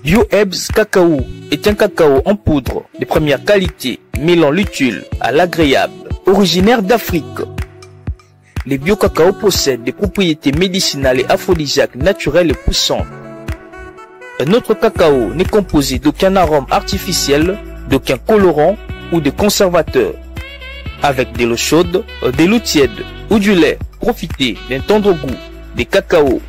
BioHerbs Cacao est un cacao en poudre de première qualité, mêlant l'utile à l'agréable. Originaire d'Afrique, les bio-cacao possèdent des propriétés médicinales et aphrodisiaques naturelles et puissantes. Un autre cacao n'est composé d'aucun arôme artificiel, d'aucun colorant ou de conservateur. Avec de l'eau chaude, de l'eau tiède ou du lait, profitez d'un tendre goût des cacao.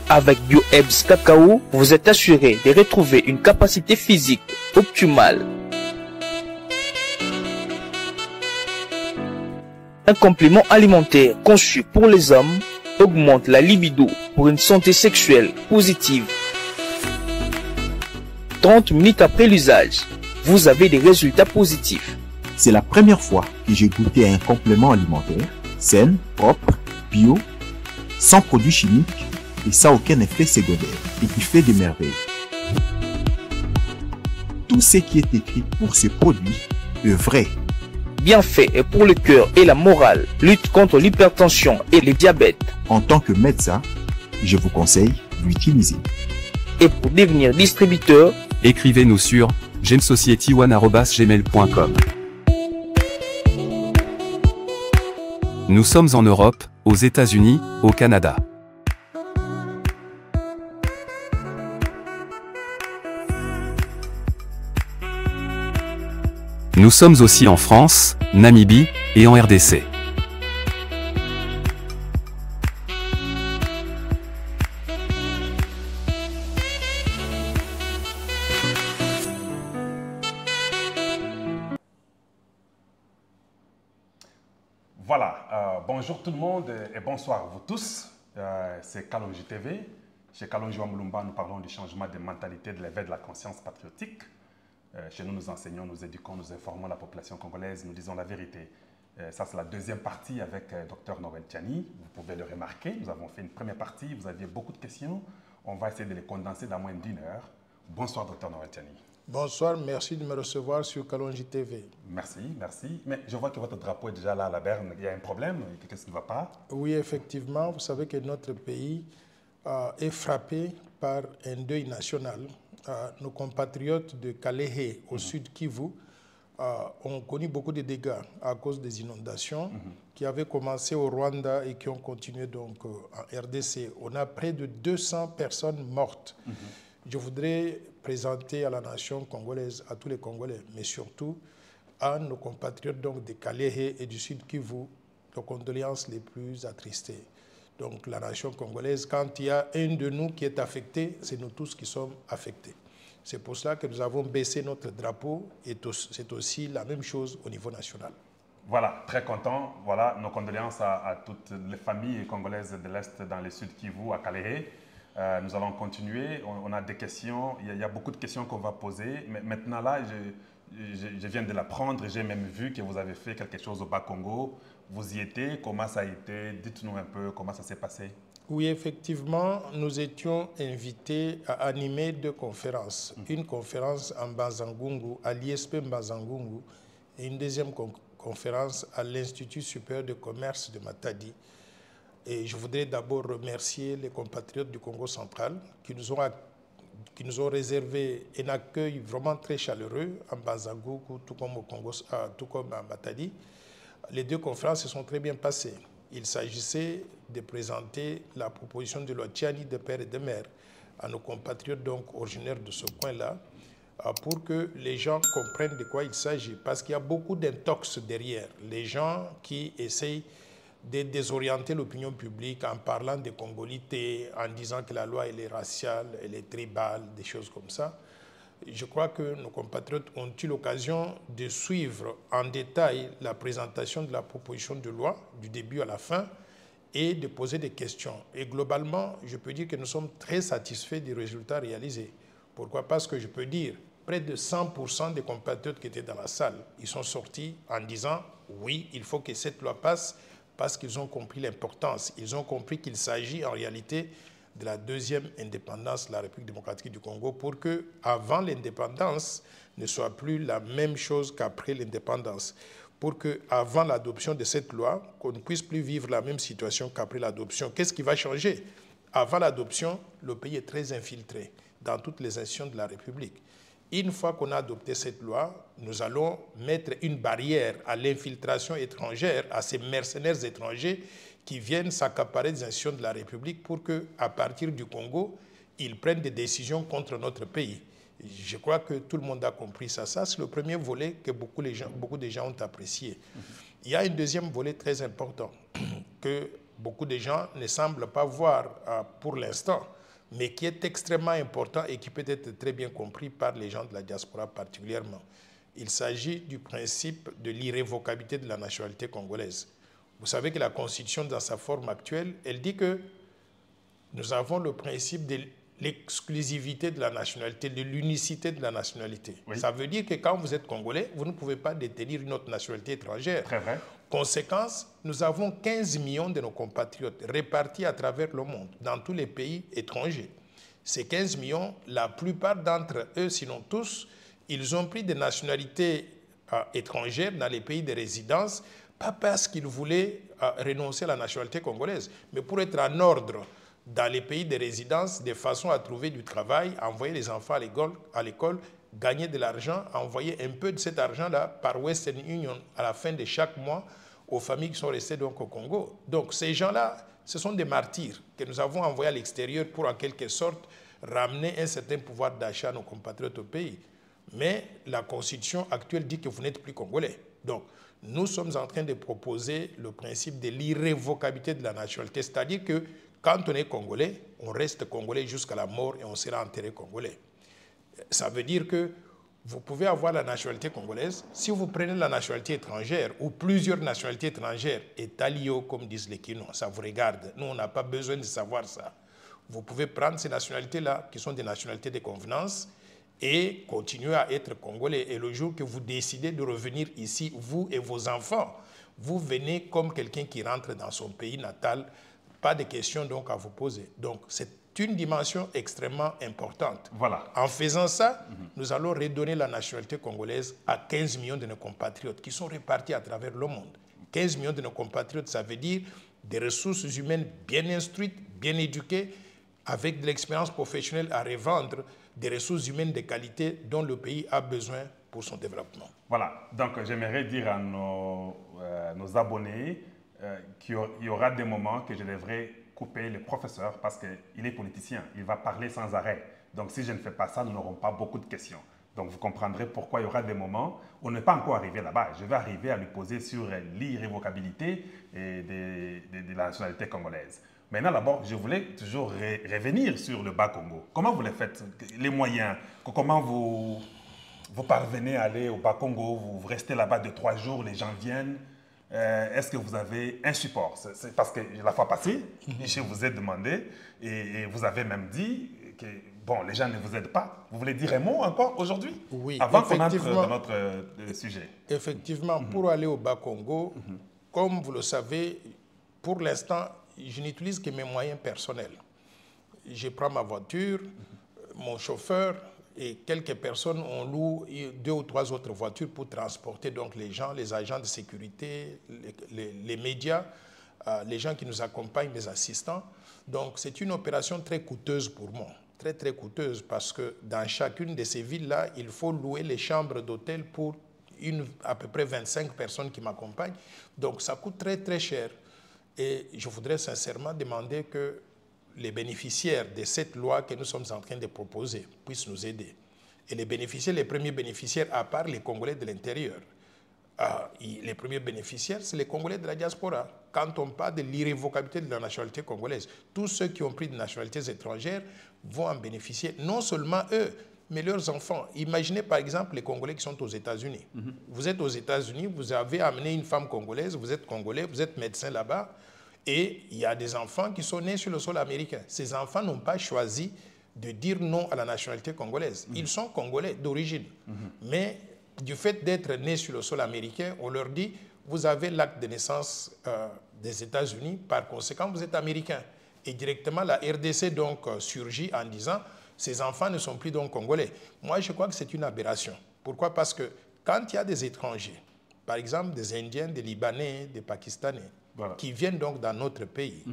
Avec BioHerbs Cacao, vous êtes assuré de retrouver une capacité physique optimale. Un complément alimentaire conçu pour les hommes augmente la libido pour une santé sexuelle positive. 30 minutes après l'usage, vous avez des résultats positifs. C'est la première fois que j'ai goûté à un complément alimentaire sain, propre, bio, sans produits chimiques et sans aucun effet secondaire et qui fait des merveilles. Tout ce qui est écrit pour ce produit est vrai. Bien fait et pour le cœur et la morale, lutte contre l'hypertension et le diabète. En tant que médecin, je vous conseille d'utiliser. Et pour devenir distributeur, écrivez-nous sur gemsociety1@gmail.com. Nous sommes en Europe, aux États-Unis, au Canada. Nous sommes aussi en France, Namibie et en RDC. Voilà, bonjour tout le monde et bonsoir à vous tous. C'est Kalonji TV. Chez Kalonji Wamulumba, nous parlons du changement de mentalité, de l'éveil de la conscience patriotique. Chez nous, nous enseignons, nous éduquons, nous informons la population congolaise, nous disons la vérité. Ça, c'est la deuxième partie avec Dr Noël Tiani. Vous pouvez le remarquer, nous avons fait une première partie, vous aviez beaucoup de questions. On va essayer de les condenser dans moins d'1 heure. Bonsoir, Dr Noël Tiani. Bonsoir, merci de me recevoir sur Kalonji TV. Merci, merci. Mais je vois que votre drapeau est déjà là à la berne. Il y a un problème, quelque chose qui ne va pas? Oui, effectivement, vous savez que notre pays est frappé par un deuil national. Nos compatriotes de Kalehe, au sud Kivu, ont connu beaucoup de dégâts à cause des inondations qui avaient commencé au Rwanda et qui ont continué donc en RDC. On a près de 200 personnes mortes. Je voudrais présenter à la nation congolaise, à tous les Congolais, mais surtout à nos compatriotes donc de Kalehe et du sud Kivu, nos condoléances les plus attristées. Donc la nation congolaise, quand il y a un de nous qui est affecté, c'est nous tous qui sommes affectés. C'est pour cela que nous avons baissé notre drapeau et c'est aussi la même chose au niveau national. Voilà, très content. Voilà, nos condoléances à toutes les familles congolaises de l'Est dans le sud Kivu, à Kalehe. Nous allons continuer. On a des questions. Il y a beaucoup de questions qu'on va poser. Mais maintenant, là, je viens de l'apprendre. J'ai même vu que vous avez fait quelque chose au Bas-Congo. Vous y étiez. Comment ça a été? Dites-nous un peu comment ça s'est passé. Oui, effectivement, nous étions invités à animer 2 conférences. Une conférence en Bazangungu, à l'ISP Bazangungu, et une deuxième conférence à l'Institut supérieur de commerce de Matadi. Et je voudrais d'abord remercier les compatriotes du Congo central qui nous ont réservé un accueil vraiment très chaleureux en Bazangungu, tout comme au Congo, tout comme à Matadi. Les 2 conférences se sont très bien passées. Il s'agissait de présenter la proposition de loi Tiani de père et de mère à nos compatriotes donc originaires de ce coin-là pour que les gens comprennent de quoi il s'agit. Parce qu'il y a beaucoup d'intox derrière. Les gens qui essayent de désorienter l'opinion publique en parlant de congolité, en disant que la loi elle est raciale, elle est tribale, des choses comme ça. Je crois que nos compatriotes ont eu l'occasion de suivre en détail la présentation de la proposition de loi du début à la fin et de poser des questions. Et globalement, je peux dire que nous sommes très satisfaits des résultats réalisés. Pourquoi? Parce que je peux dire près de 100% des compatriotes qui étaient dans la salle, ils sont sortis en disant oui, il faut que cette loi passe parce qu'ils ont compris l'importance. Ils ont compris qu'il s'agit en réalité de la deuxième indépendance de la République démocratique du Congo pour que, avant l'indépendance, ne soit plus la même chose qu'après l'indépendance. Pour qu'avant l'adoption de cette loi, qu'on ne puisse plus vivre la même situation qu'après l'adoption. Qu'est-ce qui va changer? Avant l'adoption, le pays est très infiltré dans toutes les institutions de la République. Une fois qu'on a adopté cette loi, nous allons mettre une barrière à l'infiltration étrangère, à ces mercenaires étrangers qui viennent s'accaparer des institutions de la République pour qu'à partir du Congo, ils prennent des décisions contre notre pays. Je crois que tout le monde a compris ça. Ça, c'est le premier volet que beaucoup de gens ont apprécié. Il y a un deuxième volet très important que beaucoup de gens ne semblent pas voir pour l'instant, mais qui est extrêmement important et qui peut être très bien compris par les gens de la diaspora particulièrement. Il s'agit du principe de l'irrévocabilité de la nationalité congolaise. Vous savez que la Constitution, dans sa forme actuelle, elle dit que nous avons le principe de l'exclusivité de la nationalité, de l'unicité de la nationalité. Oui. Ça veut dire que quand vous êtes Congolais, vous ne pouvez pas détenir une autre nationalité étrangère. Très vrai. Conséquence, nous avons 15 millions de nos compatriotes répartis à travers le monde, dans tous les pays étrangers. Ces 15 millions, la plupart d'entre eux, sinon tous, ils ont pris des nationalités étrangères dans les pays de résidence, pas parce qu'ils voulaient renoncer à la nationalité congolaise, mais pour être en ordre dans les pays de résidence, de façon à trouver du travail, envoyer les enfants à l'école, gagner de l'argent, envoyer un peu de cet argent-là par Western Union à la fin de chaque mois aux familles qui sont restées donc au Congo. Donc ces gens-là, ce sont des martyrs que nous avons envoyés à l'extérieur pour en quelque sorte ramener un certain pouvoir d'achat à nos compatriotes au pays. Mais la Constitution actuelle dit que vous n'êtes plus Congolais. Donc nous sommes en train de proposer le principe de l'irrévocabilité de la nationalité, c'est-à-dire que quand on est Congolais, on reste Congolais jusqu'à la mort et on sera enterré Congolais. Ça veut dire que vous pouvez avoir la nationalité congolaise. Si vous prenez la nationalité étrangère ou plusieurs nationalités étrangères, Etalio, comme disent les Quinois, ça vous regarde. Nous, on n'a pas besoin de savoir ça. Vous pouvez prendre ces nationalités-là, qui sont des nationalités de convenance, et continuer à être Congolais. Et le jour que vous décidez de revenir ici, vous et vos enfants, vous venez comme quelqu'un qui rentre dans son pays natal. Pas de questions donc à vous poser. Donc c'est une dimension extrêmement importante. Voilà. En faisant ça, nous allons redonner la nationalité congolaise à 15 millions de nos compatriotes qui sont répartis à travers le monde. 15 millions de nos compatriotes, ça veut dire des ressources humaines bien instruites, bien éduquées, avec de l'expérience professionnelle à revendre, des ressources humaines de qualité dont le pays a besoin pour son développement. Voilà. Donc j'aimerais dire à nos abonnés qu'il y aura des moments que je devrais couper le professeur parce qu'il est politicien, il va parler sans arrêt. Donc si je ne fais pas ça, nous n'aurons pas beaucoup de questions. Donc vous comprendrez pourquoi il y aura des moments où on n'est pas encore arrivé là-bas. Je vais arriver à lui poser sur l'irrévocabilité de la nationalité congolaise. Maintenant, d'abord, je voulais toujours revenir sur le Bas-Congo. Comment vous les faites? Les moyens? Comment vous parvenez à aller au Bas-Congo? Vous restez là-bas 2-3 jours, les gens viennent. Est-ce que vous avez un support? C'est parce que la fois passée, je vous ai demandé et vous avez même dit que bon, les gens ne vous aident pas. Vous voulez dire un mot encore aujourd'hui? Oui, avant qu'on entre dans notre sujet. Effectivement, pour aller au Bas-Congo, comme vous le savez, pour l'instant, je n'utilise que mes moyens personnels. Je prends ma voiture, mon chauffeur, et quelques personnes ont loué 2 ou 3 autres voitures pour transporter donc les gens, les agents de sécurité, les médias, les gens qui nous accompagnent, les assistants. Donc c'est une opération très coûteuse pour moi, très très coûteuse parce que dans chacune de ces villes-là, il faut louer les chambres d'hôtel pour à peu près 25 personnes qui m'accompagnent. Donc ça coûte très très cher. Et je voudrais sincèrement demander que les bénéficiaires de cette loi que nous sommes en train de proposer puissent nous aider. Et les bénéficiaires, les premiers bénéficiaires, à part les Congolais de l'intérieur, les premiers bénéficiaires, c'est les Congolais de la diaspora. Quand on parle de l'irrévocabilité de la nationalité congolaise, tous ceux qui ont pris des nationalités étrangères vont en bénéficier, non seulement eux, mais leurs enfants. Imaginez par exemple les Congolais qui sont aux États-Unis. Vous êtes aux États-Unis, vous avez amené une femme congolaise, vous êtes Congolais, vous êtes médecin là-bas, et il y a des enfants qui sont nés sur le sol américain. Ces enfants n'ont pas choisi de dire non à la nationalité congolaise. Ils sont Congolais d'origine. Mais du fait d'être nés sur le sol américain, on leur dit, vous avez l'acte de naissance des États-Unis, par conséquent, vous êtes américain. Et directement, la RDC donc surgit en disant, ces enfants ne sont plus donc Congolais. Moi, je crois que c'est une aberration. Pourquoi? Parce que quand il y a des étrangers, par exemple des Indiens, des Libanais, des Pakistanais, qui viennent donc dans notre pays,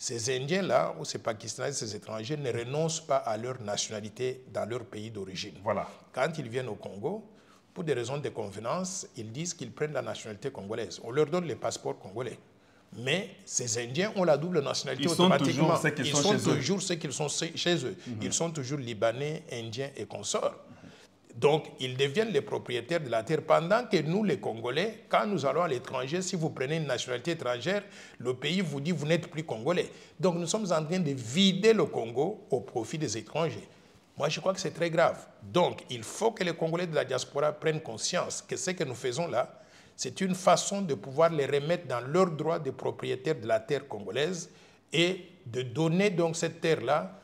Ces Indiens-là, ou ces Pakistanais, ces étrangers, ne renoncent pas à leur nationalité dans leur pays d'origine. Voilà. Quand ils viennent au Congo, pour des raisons de convenance, ils disent qu'ils prennent la nationalité congolaise. On leur donne les passeports congolais. Mais ces Indiens ont la double nationalité automatiquement. Ils sont toujours ceux qu'ils sont chez eux. Ils sont toujours Libanais, Indiens et consorts. Donc, ils deviennent les propriétaires de la terre. Pendant que nous, les Congolais, quand nous allons à l'étranger, si vous prenez une nationalité étrangère, le pays vous dit vous n'êtes plus Congolais. Donc, nous sommes en train de vider le Congo au profit des étrangers. Moi, je crois que c'est très grave. Donc, il faut que les Congolais de la diaspora prennent conscience que ce que nous faisons là, c'est une façon de pouvoir les remettre dans leur droit de propriétaire de la terre congolaise et de donner donc cette terre-là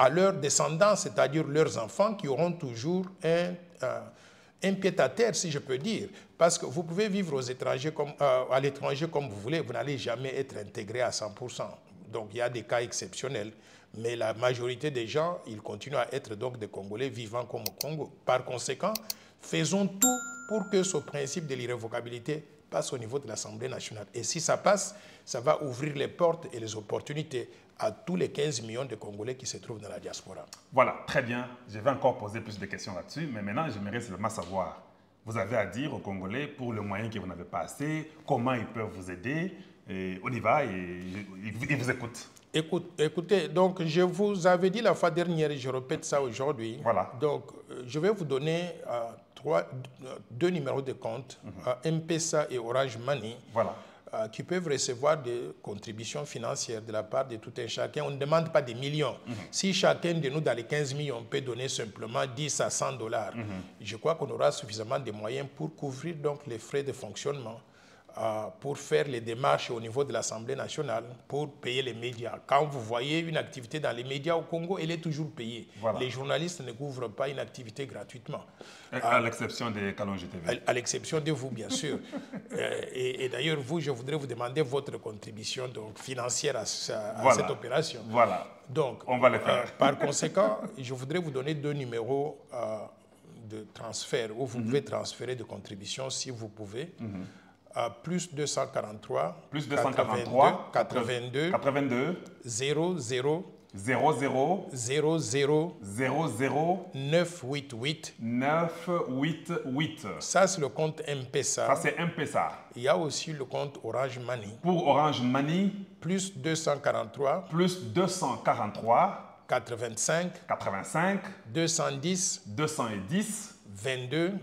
à leurs descendants, c'est-à-dire leurs enfants qui auront toujours un pied-à-terre, si je peux dire. Parce que vous pouvez vivre à l'étranger comme vous voulez, vous n'allez jamais être intégré à 100%. Donc, il y a des cas exceptionnels. Mais la majorité des gens, ils continuent à être donc des Congolais vivant comme au Congo. Par conséquent, faisons tout pour que ce principe de l'irrévocabilité passe au niveau de l'Assemblée nationale. Et si ça passe, ça va ouvrir les portes et les opportunités à tous les 15 millions de Congolais qui se trouvent dans la diaspora. Voilà, très bien. Je vais encore poser plus de questions là-dessus, mais maintenant, j'aimerais seulement savoir, vous avez à dire aux Congolais, pour le moyen que vous n'avez pas assez, comment ils peuvent vous aider, et on y va et ils vous écoutent. Écoutez, donc je vous avais dit la fois dernière et je répète ça aujourd'hui. Voilà. Donc, je vais vous donner deux numéros de compte, M-Pesa et Orange Money. Voilà. Qui peuvent recevoir des contributions financières de la part de tout un chacun. On ne demande pas des millions. Si chacun de nous, dans les 15 millions, peut donner simplement 10 à 100 $, je crois qu'on aura suffisamment de moyens pour couvrir donc les frais de fonctionnement, pour faire les démarches au niveau de l'Assemblée nationale, pour payer les médias. Quand vous voyez une activité dans les médias au Congo, elle est toujours payée. Voilà. Les journalistes ne couvrent pas une activité gratuitement. À l'exception de Kalonji TV. À l'exception de vous, bien sûr. Et d'ailleurs, vous, je voudrais vous demander votre contribution donc, financière à cette opération. Voilà. Donc, on va le faire. Par conséquent, je voudrais vous donner deux numéros de transfert où vous pouvez transférer de contributions si vous pouvez. Plus 243, 82 00 988. Ça, c'est le compte M-Pesa. Ça, c'est M-Pesa. Il y a aussi le compte Orange Money. Pour Orange Money. Plus 243. 85. 210. 22.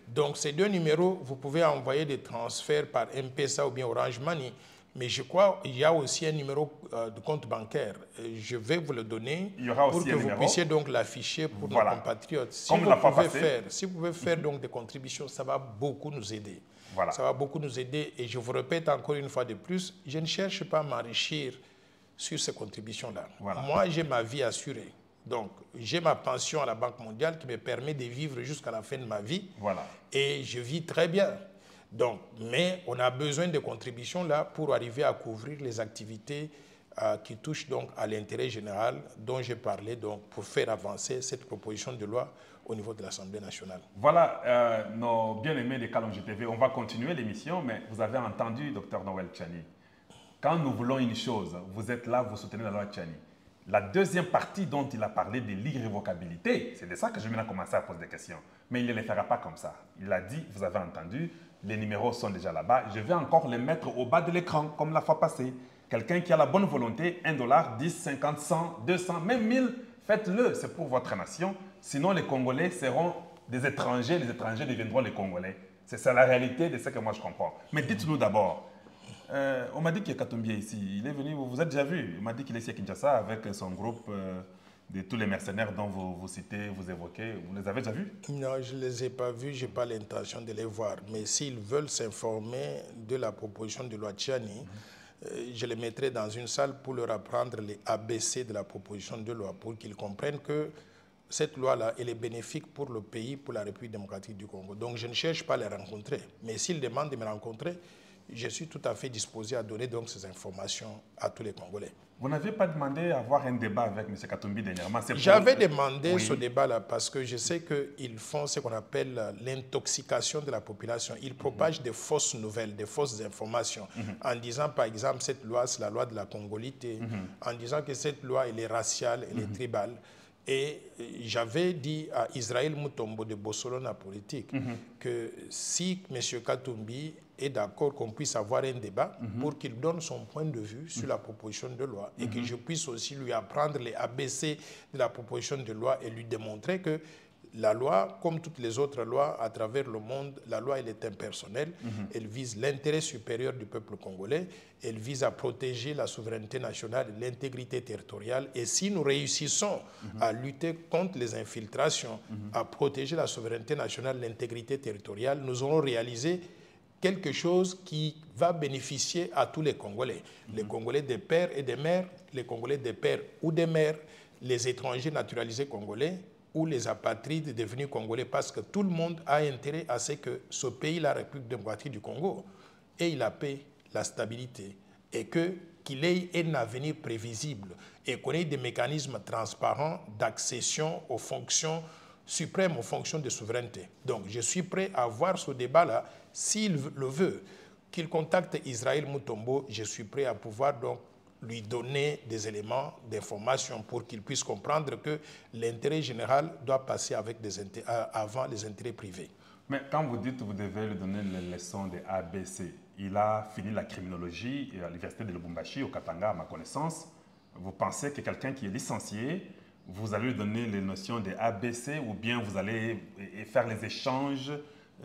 Donc, ces deux numéros, vous pouvez envoyer des transferts par M-Pesa ou bien Orange Money. Mais je crois qu'il y a aussi un numéro de compte bancaire. Je vais vous le donner pour que vous puissiez donc l'afficher pour nos compatriotes. Si vous pouvez faire donc des contributions, ça va beaucoup nous aider. Voilà. Ça va beaucoup nous aider. Et je vous répète encore une fois de plus, je ne cherche pas à m'enrichir sur ces contributions-là. Voilà. Moi, j'ai ma vie assurée. Donc, j'ai ma pension à la Banque mondiale qui me permet de vivre jusqu'à la fin de ma vie. Voilà. Et je vis très bien. Donc, mais on a besoin de contributions là pour arriver à couvrir les activités qui touchent donc à l'intérêt général dont j'ai parlé, donc pour faire avancer cette proposition de loi au niveau de l'Assemblée nationale. Voilà, nos bien-aimés de Kalonji TV, on va continuer l'émission, mais vous avez entendu, Dr Noël Tchani. Quand nous voulons une chose, vous êtes là, vous soutenez la loi Tchani. La deuxième partie dont il a parlé de l'irrévocabilité, c'est de ça que je viens de commencer à poser des questions. Mais il ne les fera pas comme ça. Il a dit, vous avez entendu, les numéros sont déjà là-bas. Je vais encore les mettre au bas de l'écran, comme la fois passée. Quelqu'un qui a la bonne volonté, 1 $, 10, 50, 100, 200, même 1000, faites-le. C'est pour votre nation. Sinon, les Congolais seront des étrangers. Les étrangers deviendront les Congolais. C'est ça la réalité de ce que moi je comprends. Mais dites-nous d'abord. On m'a dit qu'il y a Katumbi ici. Il est venu, vous êtes déjà vu. Il m'a dit qu'il est ici à Kinshasa avec son groupe de tous les mercenaires dont vous citez, vous évoquez. Vous les avez déjà vus? Non, je ne les ai pas vus. Je n'ai pas l'intention de les voir. Mais s'ils veulent s'informer de la proposition de loi Tchani, je les mettrai dans une salle pour leur apprendre les ABC de la proposition de loi pour qu'ils comprennent que cette loi-là, elle est bénéfique pour le pays, pour la République démocratique du Congo. Donc, je ne cherche pas à les rencontrer. Mais s'ils demandent de me rencontrer, je suis tout à fait disposé à donner donc ces informations à tous les Congolais. Vous n'avez pas demandé à avoir un débat avec M. Katumbi dernièrement? J'avais demandé ce débat-là parce que je sais qu'ils font ce qu'on appelle l'intoxication de la population. Ils propagent des fausses nouvelles, des fausses informations, en disant par exemple cette loi, c'est la loi de la congolité, en disant que cette loi, elle est raciale, elle est tribale. Et j'avais dit à Israël Mutombo de Bossolona Politique que si M. Katumbi est d'accord qu'on puisse avoir un débat pour qu'il donne son point de vue sur la proposition de loi et que je puisse aussi lui apprendre les ABC de la proposition de loi et lui démontrer que la loi, comme toutes les autres lois à travers le monde, la loi elle est impersonnelle, elle vise l'intérêt supérieur du peuple congolais, elle vise à protéger la souveraineté nationale et l'intégrité territoriale. Et si nous réussissons à lutter contre les infiltrations, à protéger la souveraineté nationale et l'intégrité territoriale, nous aurons réalisé quelque chose qui va bénéficier à tous les Congolais. Les Congolais des pères et des mères, les Congolais des pères ou des mères, les étrangers naturalisés congolais, ou les apatrides devenus congolais, parce que tout le monde a intérêt à ce que ce pays, la République démocratique du Congo, ait la paix, la stabilité, et qu'il ait un avenir prévisible, et qu'on ait des mécanismes transparents d'accession aux fonctions suprêmes, aux fonctions de souveraineté. Donc je suis prêt à avoir ce débat-là, s'il le veut, qu'il contacte Israël Mutombo, je suis prêt à pouvoir donc lui donner des éléments d'information pour qu'il puisse comprendre que l'intérêt général doit passer avec avant les intérêts privés. Mais quand vous dites que vous devez lui donner les leçons des ABC, il a fini la criminologie à l'université de Lubumbashi, au Katanga, à ma connaissance. Vous pensez que quelqu'un qui est licencié, vous allez lui donner les notions des ABC ou bien vous allez faire les échanges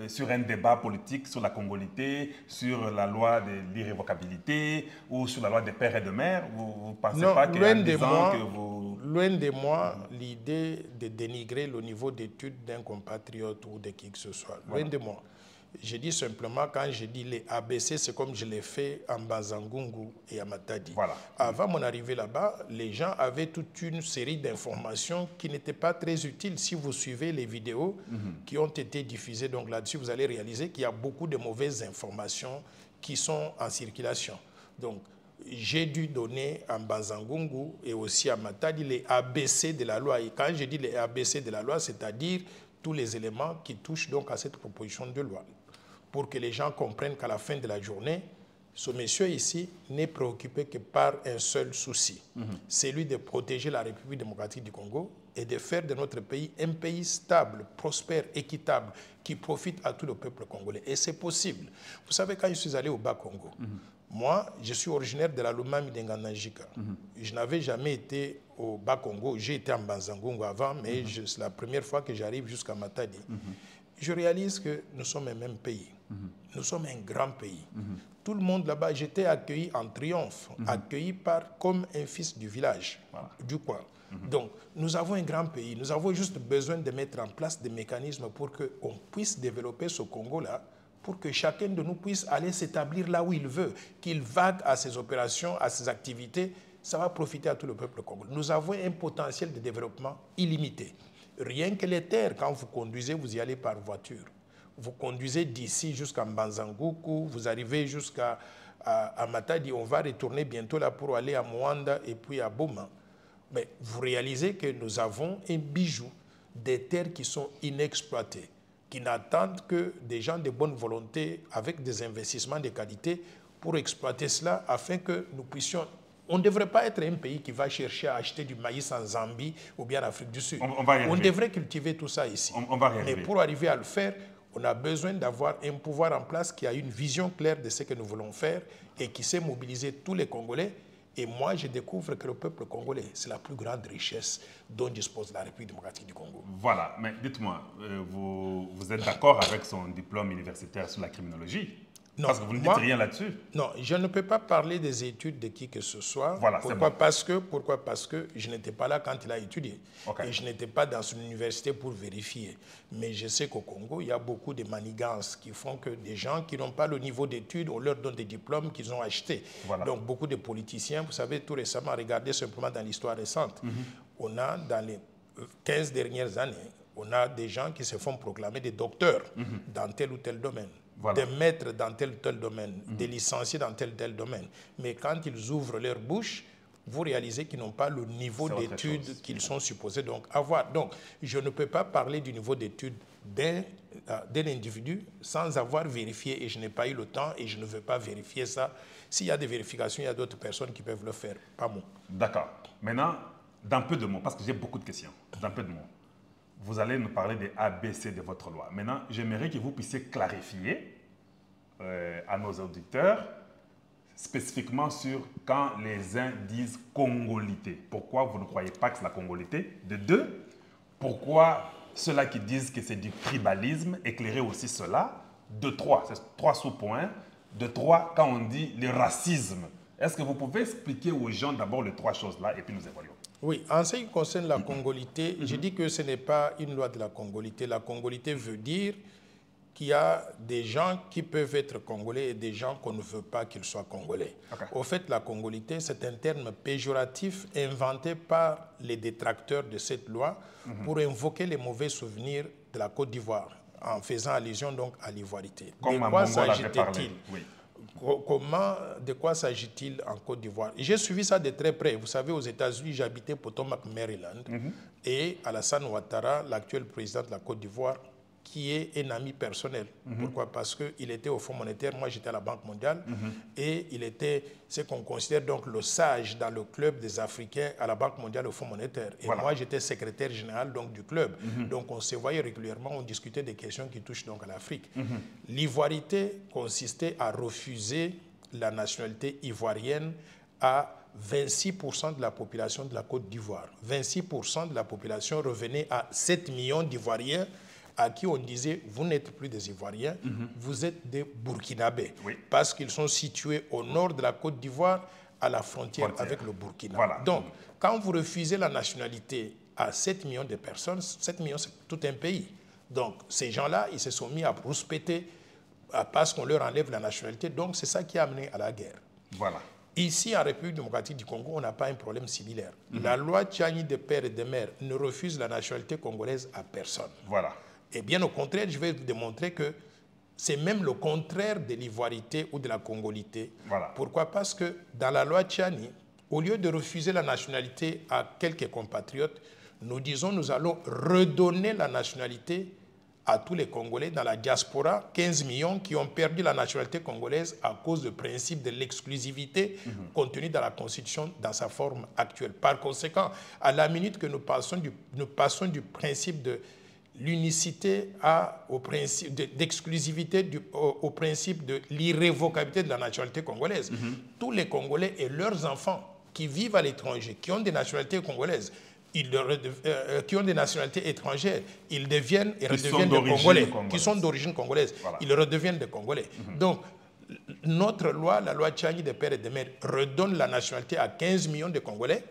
sur un débat politique sur la congolité, sur la loi de l'irrévocabilité ou sur la loi des pères et de mères? Vous ne pensez pas qu'il y a 10 ans que vous... Loin de moi l'idée de dénigrer le niveau d'études d'un compatriote ou de qui que ce soit. Loin de moi. Je dis simplement, quand je dis les ABC, c'est comme je l'ai fait en Bazangungu et à Matadi. Voilà. Avant mon arrivée là-bas, les gens avaient toute une série d'informations qui n'étaient pas très utiles. Si vous suivez les vidéos qui ont été diffusées donc là-dessus, vous allez réaliser qu'il y a beaucoup de mauvaises informations qui sont en circulation. Donc, j'ai dû donner en Bazangungu et aussi à Matadi les ABC de la loi. Et quand je dis les ABC de la loi, c'est-à-dire tous les éléments qui touchent donc à cette proposition de loi, pour que les gens comprennent qu'à la fin de la journée, ce monsieur ici n'est préoccupé que par un seul souci, c'est lui de protéger la République démocratique du Congo et de faire de notre pays un pays stable, prospère, équitable, qui profite à tout le peuple congolais. Et c'est possible. Vous savez, quand je suis allé au Bas-Congo, moi, je suis originaire de la Lomami d'Nganajika. Je n'avais jamais été au Bas-Congo. J'ai été en Bazangungu avant, mais c'est la première fois que j'arrive jusqu'à Matadi. Je réalise que nous sommes un même pays. Nous sommes un grand pays. Tout le monde là-bas, j'étais accueilli en triomphe, accueilli comme un fils du village, du coin. Donc, nous avons un grand pays. Nous avons juste besoin de mettre en place des mécanismes pour qu'on puisse développer ce Congo-là, pour que chacun de nous puisse aller s'établir là où il veut, qu'il vague à ses opérations, à ses activités. Ça va profiter à tout le peuple congolais. Nous avons un potentiel de développement illimité. Rien que les terres, quand vous conduisez, vous y allez par voiture. Vous conduisez d'ici jusqu'à Mbanzanguku, vous arrivez jusqu'à Matadi, on va retourner bientôt là pour aller à Mwanda et puis à Boma. Mais vous réalisez que nous avons un bijou, des terres qui sont inexploitées, qui n'attendent que des gens de bonne volonté avec des investissements de qualité pour exploiter cela afin que nous puissions... On ne devrait pas être un pays qui va chercher à acheter du maïs en Zambie ou bien en Afrique du Sud. On devrait cultiver tout ça ici. Mais pour arriver à le faire, on a besoin d'avoir un pouvoir en place qui a une vision claire de ce que nous voulons faire et qui sait mobiliser tous les Congolais. Et moi, je découvre que le peuple congolais, c'est la plus grande richesse dont dispose la République démocratique du Congo. Voilà, mais dites-moi, vous êtes d'accord avec son diplôme universitaire sur la criminologie? Non, parce que vous ne dites rien là-dessus. Non, je ne peux pas parler des études de qui que ce soit. Voilà, pourquoi? Parce que je n'étais pas là quand il a étudié. Et je n'étais pas dans une université pour vérifier. Mais je sais qu'au Congo, il y a beaucoup de manigances qui font que des gens qui n'ont pas le niveau d'études, on leur donne des diplômes qu'ils ont achetés. Voilà. Donc beaucoup de politiciens, vous savez, tout récemment, regardez simplement dans l'histoire récente, on a dans les 15 dernières années, on a des gens qui se font proclamer des docteurs dans tel ou tel domaine. Des maîtres dans tel ou tel domaine, des licenciés dans tel ou tel domaine. Mais quand ils ouvrent leur bouche vous réalisez qu'ils n'ont pas le niveau d'études qu'ils sont supposés donc avoir. Donc, je ne peux pas parler du niveau d'études d'un individu sans avoir vérifié, et je n'ai pas eu le temps et je ne veux pas vérifier ça. S'il y a des vérifications, il y a d'autres personnes qui peuvent le faire, pas moi. D'accord. Maintenant, dans peu de mots, parce que j'ai beaucoup de questions, dans peu de mots, vous allez nous parler des ABC de votre loi. Maintenant, j'aimerais que vous puissiez clarifier à nos auditeurs spécifiquement sur quand les uns disent congolité. Pourquoi vous ne croyez pas que c'est la congolité? De deux, pourquoi ceux-là qui disent que c'est du tribalisme, éclairez aussi cela. De trois, c'est 3 sous-points. De 3, quand on dit le racisme, est-ce que vous pouvez expliquer aux gens d'abord les 3 choses-là et puis nous évoluons? Oui, en ce qui concerne la congolité, je dis que ce n'est pas une loi de la congolité. La congolité veut dire qu'il y a des gens qui peuvent être congolais et des gens qu'on ne veut pas qu'ils soient congolais. Okay. Au fait, la congolité, c'est un terme péjoratif inventé par les détracteurs de cette loi pour invoquer les mauvais souvenirs de la Côte d'Ivoire, en faisant allusion donc à l'ivoirité. De quoi s'agit-il? De quoi s'agit-il en Côte d'Ivoire? J'ai suivi ça de très près. Vous savez, aux États-Unis, j'habitais Potomac, Maryland, et Alassane Ouattara, l'actuel président de la Côte d'Ivoire, qui est un ami personnel. Pourquoi? Parce qu'il était au Fonds monétaire, moi j'étais à la Banque mondiale, et il était ce qu'on considère donc le sage dans le club des Africains à la Banque mondiale, au Fonds monétaire. Et moi j'étais secrétaire général donc, du club. Donc on se voyait régulièrement, on discutait des questions qui touchent donc à l'Afrique. L'ivoirité consistait à refuser la nationalité ivoirienne à 26% de la population de la Côte d'Ivoire. 26% de la population revenait à 7 millions d'Ivoiriens à qui on disait, vous n'êtes plus des Ivoiriens, vous êtes des Burkinabés, parce qu'ils sont situés au nord de la Côte d'Ivoire, à la frontière avec le Burkina. Donc, quand vous refusez la nationalité à 7 millions de personnes, 7 millions, c'est tout un pays. Donc, ces gens-là, ils se sont mis à rouspéter parce qu'on leur enlève la nationalité. Donc, c'est ça qui a amené à la guerre. Ici, en République démocratique du Congo, on n'a pas un problème similaire. La loi Tchani de père et de mère ne refuse la nationalité congolaise à personne. Et bien au contraire, je vais vous démontrer que c'est même le contraire de l'ivoirité ou de la congolité. Pourquoi? Parce que dans la loi Tchani, au lieu de refuser la nationalité à quelques compatriotes, nous disons nous allons redonner la nationalité à tous les Congolais dans la diaspora, 15 millions qui ont perdu la nationalité congolaise à cause du principe de l'exclusivité contenu dans la Constitution dans sa forme actuelle. Par conséquent, à la minute que nous passons du principe de l'unicité au principe d'exclusivité au principe de l'irrévocabilité de la nationalité congolaise. Tous les Congolais et leurs enfants qui vivent à l'étranger, qui ont des nationalités congolaises, qui ont des nationalités étrangères, ils deviennent et redeviennent des Congolais, qui sont d'origine congolaise. Ils redeviennent des Congolais. Donc, notre loi, la loi Tchani de père et de mère, redonne la nationalité à 15 millions de Congolais,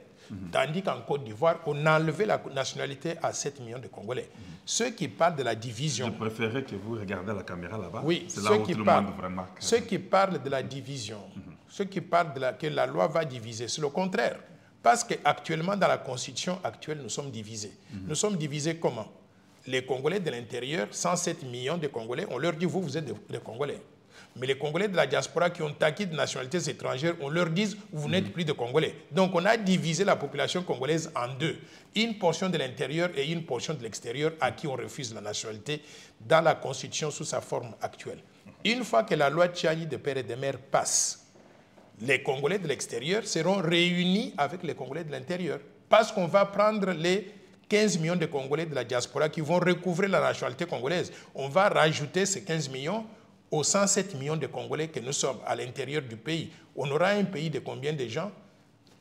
tandis qu'en Côte d'Ivoire, on a enlevé la nationalité à 7 millions de Congolais. Ceux qui parlent de la division... Je préférais que vous regardiez la caméra là-bas. Oui, c'est là où tout le monde vraiment... Ceux qui parlent de la division, ceux qui parlent que la loi va diviser, c'est le contraire. Parce qu'actuellement, dans la Constitution actuelle, nous sommes divisés. Nous sommes divisés comment? Les Congolais de l'intérieur, 107 millions de Congolais, on leur dit, vous êtes des Congolais. Mais les Congolais de la diaspora qui ont acquis de nationalités étrangères, on leur dit, vous n'êtes plus de Congolais. Donc on a divisé la population congolaise en deux. Une portion de l'intérieur et une portion de l'extérieur à qui on refuse la nationalité dans la Constitution sous sa forme actuelle. Une fois que la loi Tchani de père et de mère passe, les Congolais de l'extérieur seront réunis avec les Congolais de l'intérieur. Parce qu'on va prendre les 15 millions de Congolais de la diaspora qui vont recouvrer la nationalité congolaise. On va rajouter ces 15 millions aux 107 millions de Congolais que nous sommes à l'intérieur du pays. On aura un pays de combien de gens?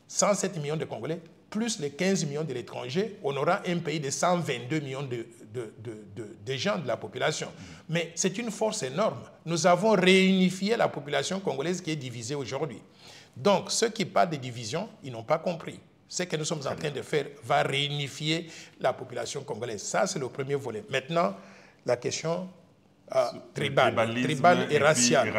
107 millions de Congolais, plus les 15 millions de l'étranger, on aura un pays de 122 millions de gens de la population. Mais c'est une force énorme. Nous avons réunifié la population congolaise qui est divisée aujourd'hui. Donc, ceux qui parlent de division, ils n'ont pas compris. Ce que nous sommes en train de faire va réunifier la population congolaise. Ça, c'est le premier volet. Maintenant, la question... tribale et raciale.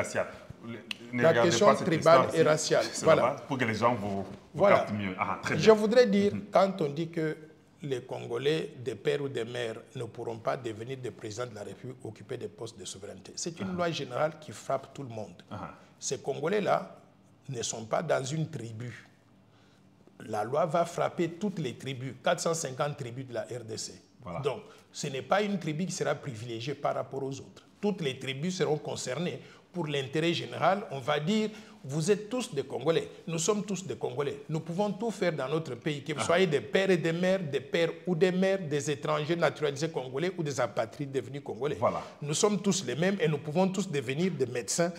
La question tribale et raciale. Voilà. Pour que les gens vous captent mieux. Très bien. Je voudrais dire, quand on dit que les Congolais, des pères ou des mères, ne pourront pas devenir des présidents de la République, occuper des postes de souveraineté, c'est une loi générale qui frappe tout le monde. Ces Congolais-là ne sont pas dans une tribu. la loi va frapper toutes les tribus, 450 tribus de la RDC. Voilà. Donc, ce n'est pas une tribu qui sera privilégiée par rapport aux autres. Toutes les tribus seront concernées. Pour l'intérêt général, on va dire, vous êtes tous des Congolais, nous sommes tous des Congolais. Nous pouvons tout faire dans notre pays, que vous soyez des pères et des mères, des pères ou des mères, des étrangers naturalisés congolais ou des apatrides devenus congolais. Voilà. Nous sommes tous les mêmes et nous pouvons tous devenir des médecins,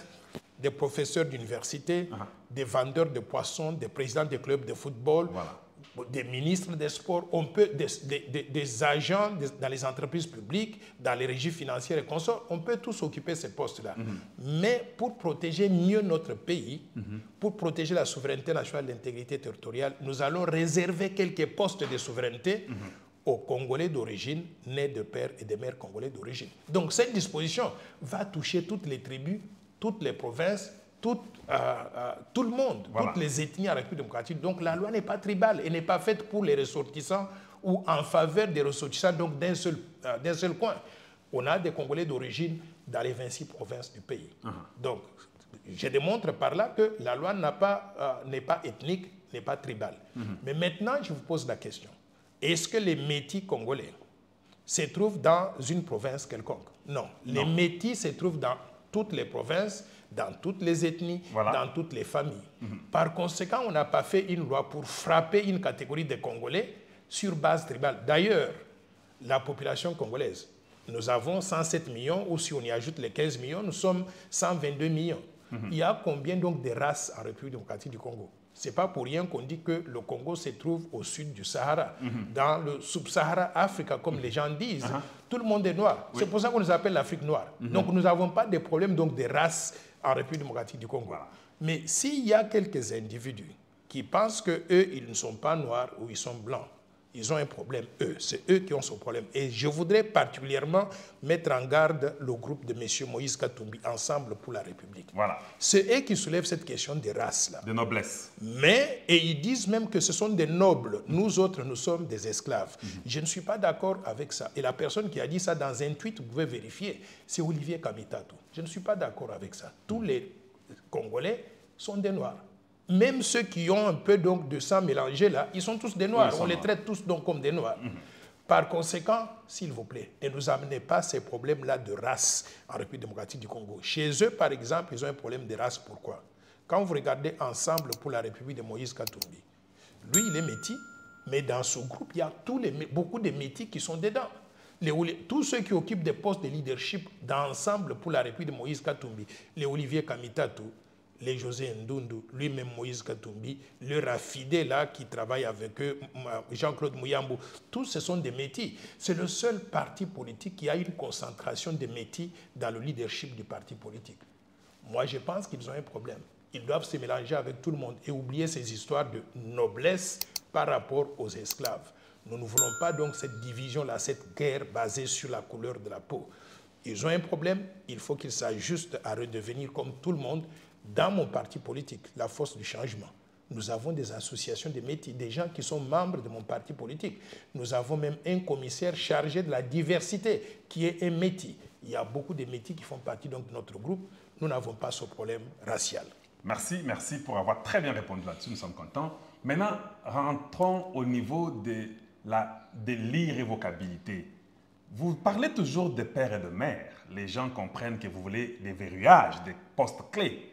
des professeurs d'université, des vendeurs de poissons, des présidents de clubs de football, des ministres des sports, on peut, des agents dans les entreprises publiques, dans les régies financières et consorts, on peut tous occuper ces postes-là. Mais pour protéger mieux notre pays, pour protéger la souveraineté nationale et l'intégrité territoriale, nous allons réserver quelques postes de souveraineté aux Congolais d'origine, nés de pères et de mères congolais d'origine. Donc cette disposition va toucher toutes les tribus, toutes les provinces, tout le monde, toutes les ethnies en République démocratique. Donc la loi n'est pas tribale et n'est pas faite pour les ressortissants ou en faveur des ressortissants d'un seul coin. On a des Congolais d'origine dans les 26 provinces du pays. Donc je démontre par là que la loi n'est pas ethnique, n'est pas tribale. Mais maintenant, je vous pose la question. Est-ce que les Métis congolais se trouvent dans une province quelconque? Non. Les Métis se trouvent dans toutes les provinces, dans toutes les ethnies, dans toutes les familles. Par conséquent, on n'a pas fait une loi pour frapper une catégorie de Congolais sur base tribale. D'ailleurs, la population congolaise, nous avons 107 millions, ou si on y ajoute les 15 millions, nous sommes 122 millions. Il y a combien donc de races en République démocratique du Congo? Ce n'est pas pour rien qu'on dit que le Congo se trouve au sud du Sahara, dans le sub-Sahara Afrique, comme les gens disent. Tout le monde est noir. C'est pour ça qu'on nous appelle l'Afrique noire. Donc nous n'avons pas de problème donc, de races en République démocratique du Congo. Mais s'il y a quelques individus qui pensent qu'eux, ils ne sont pas noirs ou ils sont blancs, ils ont un problème, eux. C'est eux qui ont ce problème. Et je voudrais particulièrement mettre en garde le groupe de M. Moïse Katumbi, Ensemble pour la République. C'est eux qui soulèvent cette question des races-là. De noblesse. Et ils disent même que ce sont des nobles. Nous autres, nous sommes des esclaves. Je ne suis pas d'accord avec ça. Et la personne qui a dit ça dans un tweet, vous pouvez vérifier, c'est Olivier Kamitatou. Je ne suis pas d'accord avec ça. Tous les Congolais sont des Noirs. Même ceux qui ont un peu donc, de sang mélangé là, ils sont tous des Noirs. On les traite tous donc comme des Noirs. Par conséquent, s'il vous plaît, ne nous amenez pas ces problèmes-là de race en République démocratique du Congo. Chez eux, par exemple, ils ont un problème de race. Pourquoi? Quand vous regardez Ensemble pour la République de Moïse Katumbi, lui, il est métis, mais dans ce groupe, il y a beaucoup de métis qui sont dedans. Tous ceux qui occupent des postes de leadership d'Ensemble pour la République de Moïse Katumbi, les Olivier Kamitatou, les José Ndundu, lui-même Moïse Katumbi, le Rafidé là qui travaille avec eux, Jean-Claude Mouyambou, tous ce sont des métis. C'est le seul parti politique qui a une concentration de métis dans le leadership du parti politique. Moi, je pense qu'ils ont un problème. Ils doivent se mélanger avec tout le monde et oublier ces histoires de noblesse par rapport aux esclaves. Nous ne voulons pas donc cette division-là, cette guerre basée sur la couleur de la peau. Ils ont un problème, il faut qu'ils s'ajustent à redevenir comme tout le monde. Dans mon parti politique, la Force du Changement, nous avons des associations de métis, des gens qui sont membres de mon parti politique. Nous avons même un commissaire chargé de la diversité, qui est un métis. Il y a beaucoup de métis qui font partie donc, de notre groupe. Nous n'avons pas ce problème racial. Merci pour avoir très bien répondu là-dessus, nous sommes contents. Maintenant, rentrons au niveau de l'irrévocabilité. Vous parlez toujours de pères et de mères. Les gens comprennent que vous voulez des verrouillages, des postes clés.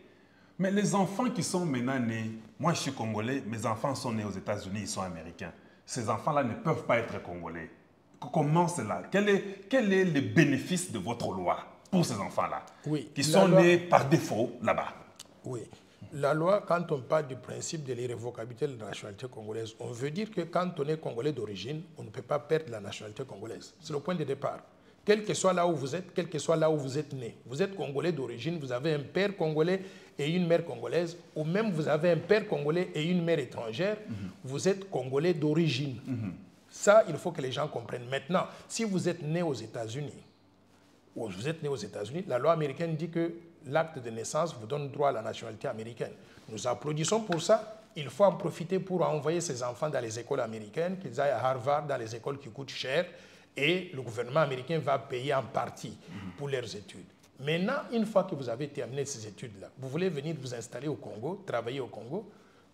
Mais les enfants qui sont maintenant nés, moi je suis congolais, mes enfants sont nés aux États-Unis, ils sont américains. Ces enfants-là ne peuvent pas être congolais. Comment cela? Quel est le bénéfice de votre loi pour ces enfants-là, qui sont nés par défaut là-bas? Oui. La loi, quand on parle du principe de l'irrévocabilité de la nationalité congolaise, on veut dire que quand on est congolais d'origine, on ne peut pas perdre la nationalité congolaise. C'est le point de départ. Quel que soit là où vous êtes, quel que soit là où vous êtes né. Vous êtes congolais d'origine, vous avez un père congolais et une mère congolaise, ou même vous avez un père congolais et une mère étrangère, vous êtes congolais d'origine. Ça, il faut que les gens comprennent. Maintenant, si vous êtes né aux États-Unis, la loi américaine dit que l'acte de naissance vous donne droit à la nationalité américaine. Nous applaudissons pour ça. Il faut en profiter pour envoyer ces enfants dans les écoles américaines, qu'ils aillent à Harvard, dans les écoles qui coûtent cher, et le gouvernement américain va payer en partie pour leurs études. Maintenant, une fois que vous avez terminé ces études-là, vous voulez venir vous installer au Congo, travailler au Congo,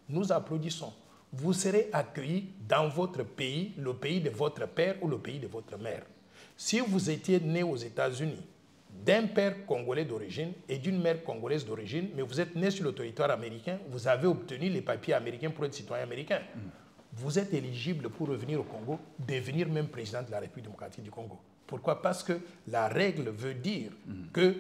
nous applaudissons. vous serez accueilli dans votre pays, le pays de votre père ou le pays de votre mère. Si vous étiez né aux États-Unis d'un père congolais d'origine et d'une mère congolaise d'origine, mais vous êtes né sur le territoire américain, vous avez obtenu les papiers américains pour être citoyen américain. Vous êtes éligible pour revenir au Congo, devenir même président de la République démocratique du Congo. Pourquoi? Parce que la règle veut dire que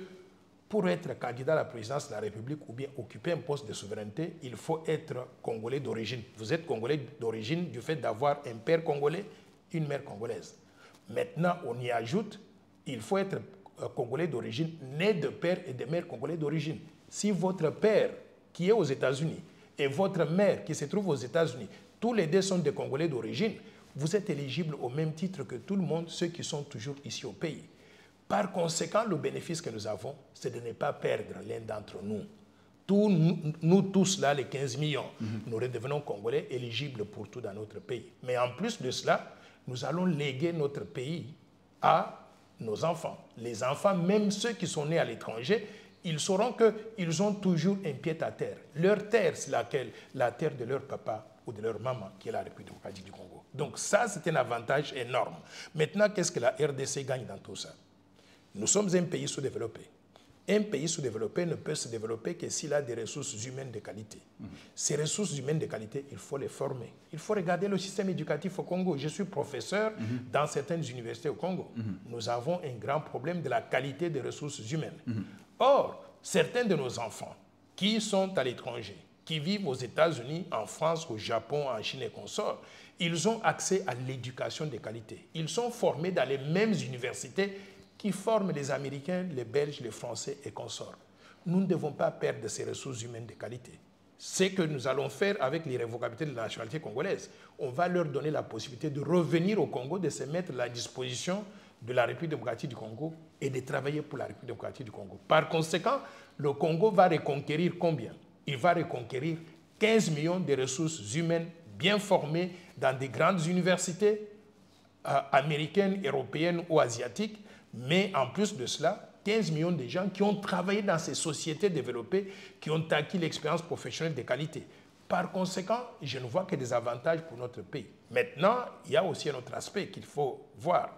pour être candidat à la présidence de la République ou bien occuper un poste de souveraineté, il faut être congolais d'origine. Vous êtes congolais d'origine du fait d'avoir un père congolais, une mère congolaise. Maintenant, on y ajoute, il faut être congolais d'origine, né de père et de mère congolais d'origine. Si votre père, qui est aux États-Unis, et votre mère, qui se trouve aux États-Unis, tous les deux sont des Congolais d'origine, vous êtes éligible au même titre que tout le monde, ceux qui sont toujours ici au pays. Par conséquent, le bénéfice que nous avons, c'est de ne pas perdre l'un d'entre nous. Nous tous, là, les 15 millions, nous redevenons Congolais éligibles pour tout dans notre pays. Mais en plus de cela, nous allons léguer notre pays à nos enfants. Les enfants, même ceux qui sont nés à l'étranger, ils sauront qu'ils ont toujours un pied à terre. Leur terre, c'est laquelle? La terre de leur papa ou de leur maman, qui est la République démocratique du Congo. Donc ça, c'est un avantage énorme. Maintenant, qu'est-ce que la RDC gagne dans tout ça? Nous sommes un pays sous-développé. Un pays sous-développé ne peut se développer que s'il a des ressources humaines de qualité. Ces ressources humaines de qualité, il faut les former. Il faut regarder le système éducatif au Congo. Je suis professeur dans certaines universités au Congo. Nous avons un grand problème de la qualité des ressources humaines. Or, certains de nos enfants qui sont à l'étranger, qui vivent aux États-Unis, en France, au Japon, en Chine et consorts, ils ont accès à l'éducation de qualité. Ils sont formés dans les mêmes universités qui forment les Américains, les Belges, les Français et consorts. Nous ne devons pas perdre ces ressources humaines de qualité. C'est ce que nous allons faire avec l'irrévocabilité de la nationalité congolaise. On va leur donner la possibilité de revenir au Congo, de se mettre à la disposition de la République démocratique du Congo et de travailler pour la République démocratique du Congo. Par conséquent, le Congo va reconquérir combien? Il va reconquérir 15 millions de ressources humaines bien formées dans des grandes universités américaines, européennes ou asiatiques, mais en plus de cela, 15 millions de gens qui ont travaillé dans ces sociétés développées, qui ont acquis l'expérience professionnelle de qualité. Par conséquent, je ne vois que des avantages pour notre pays. Maintenant, il y a aussi un autre aspect qu'il faut voir.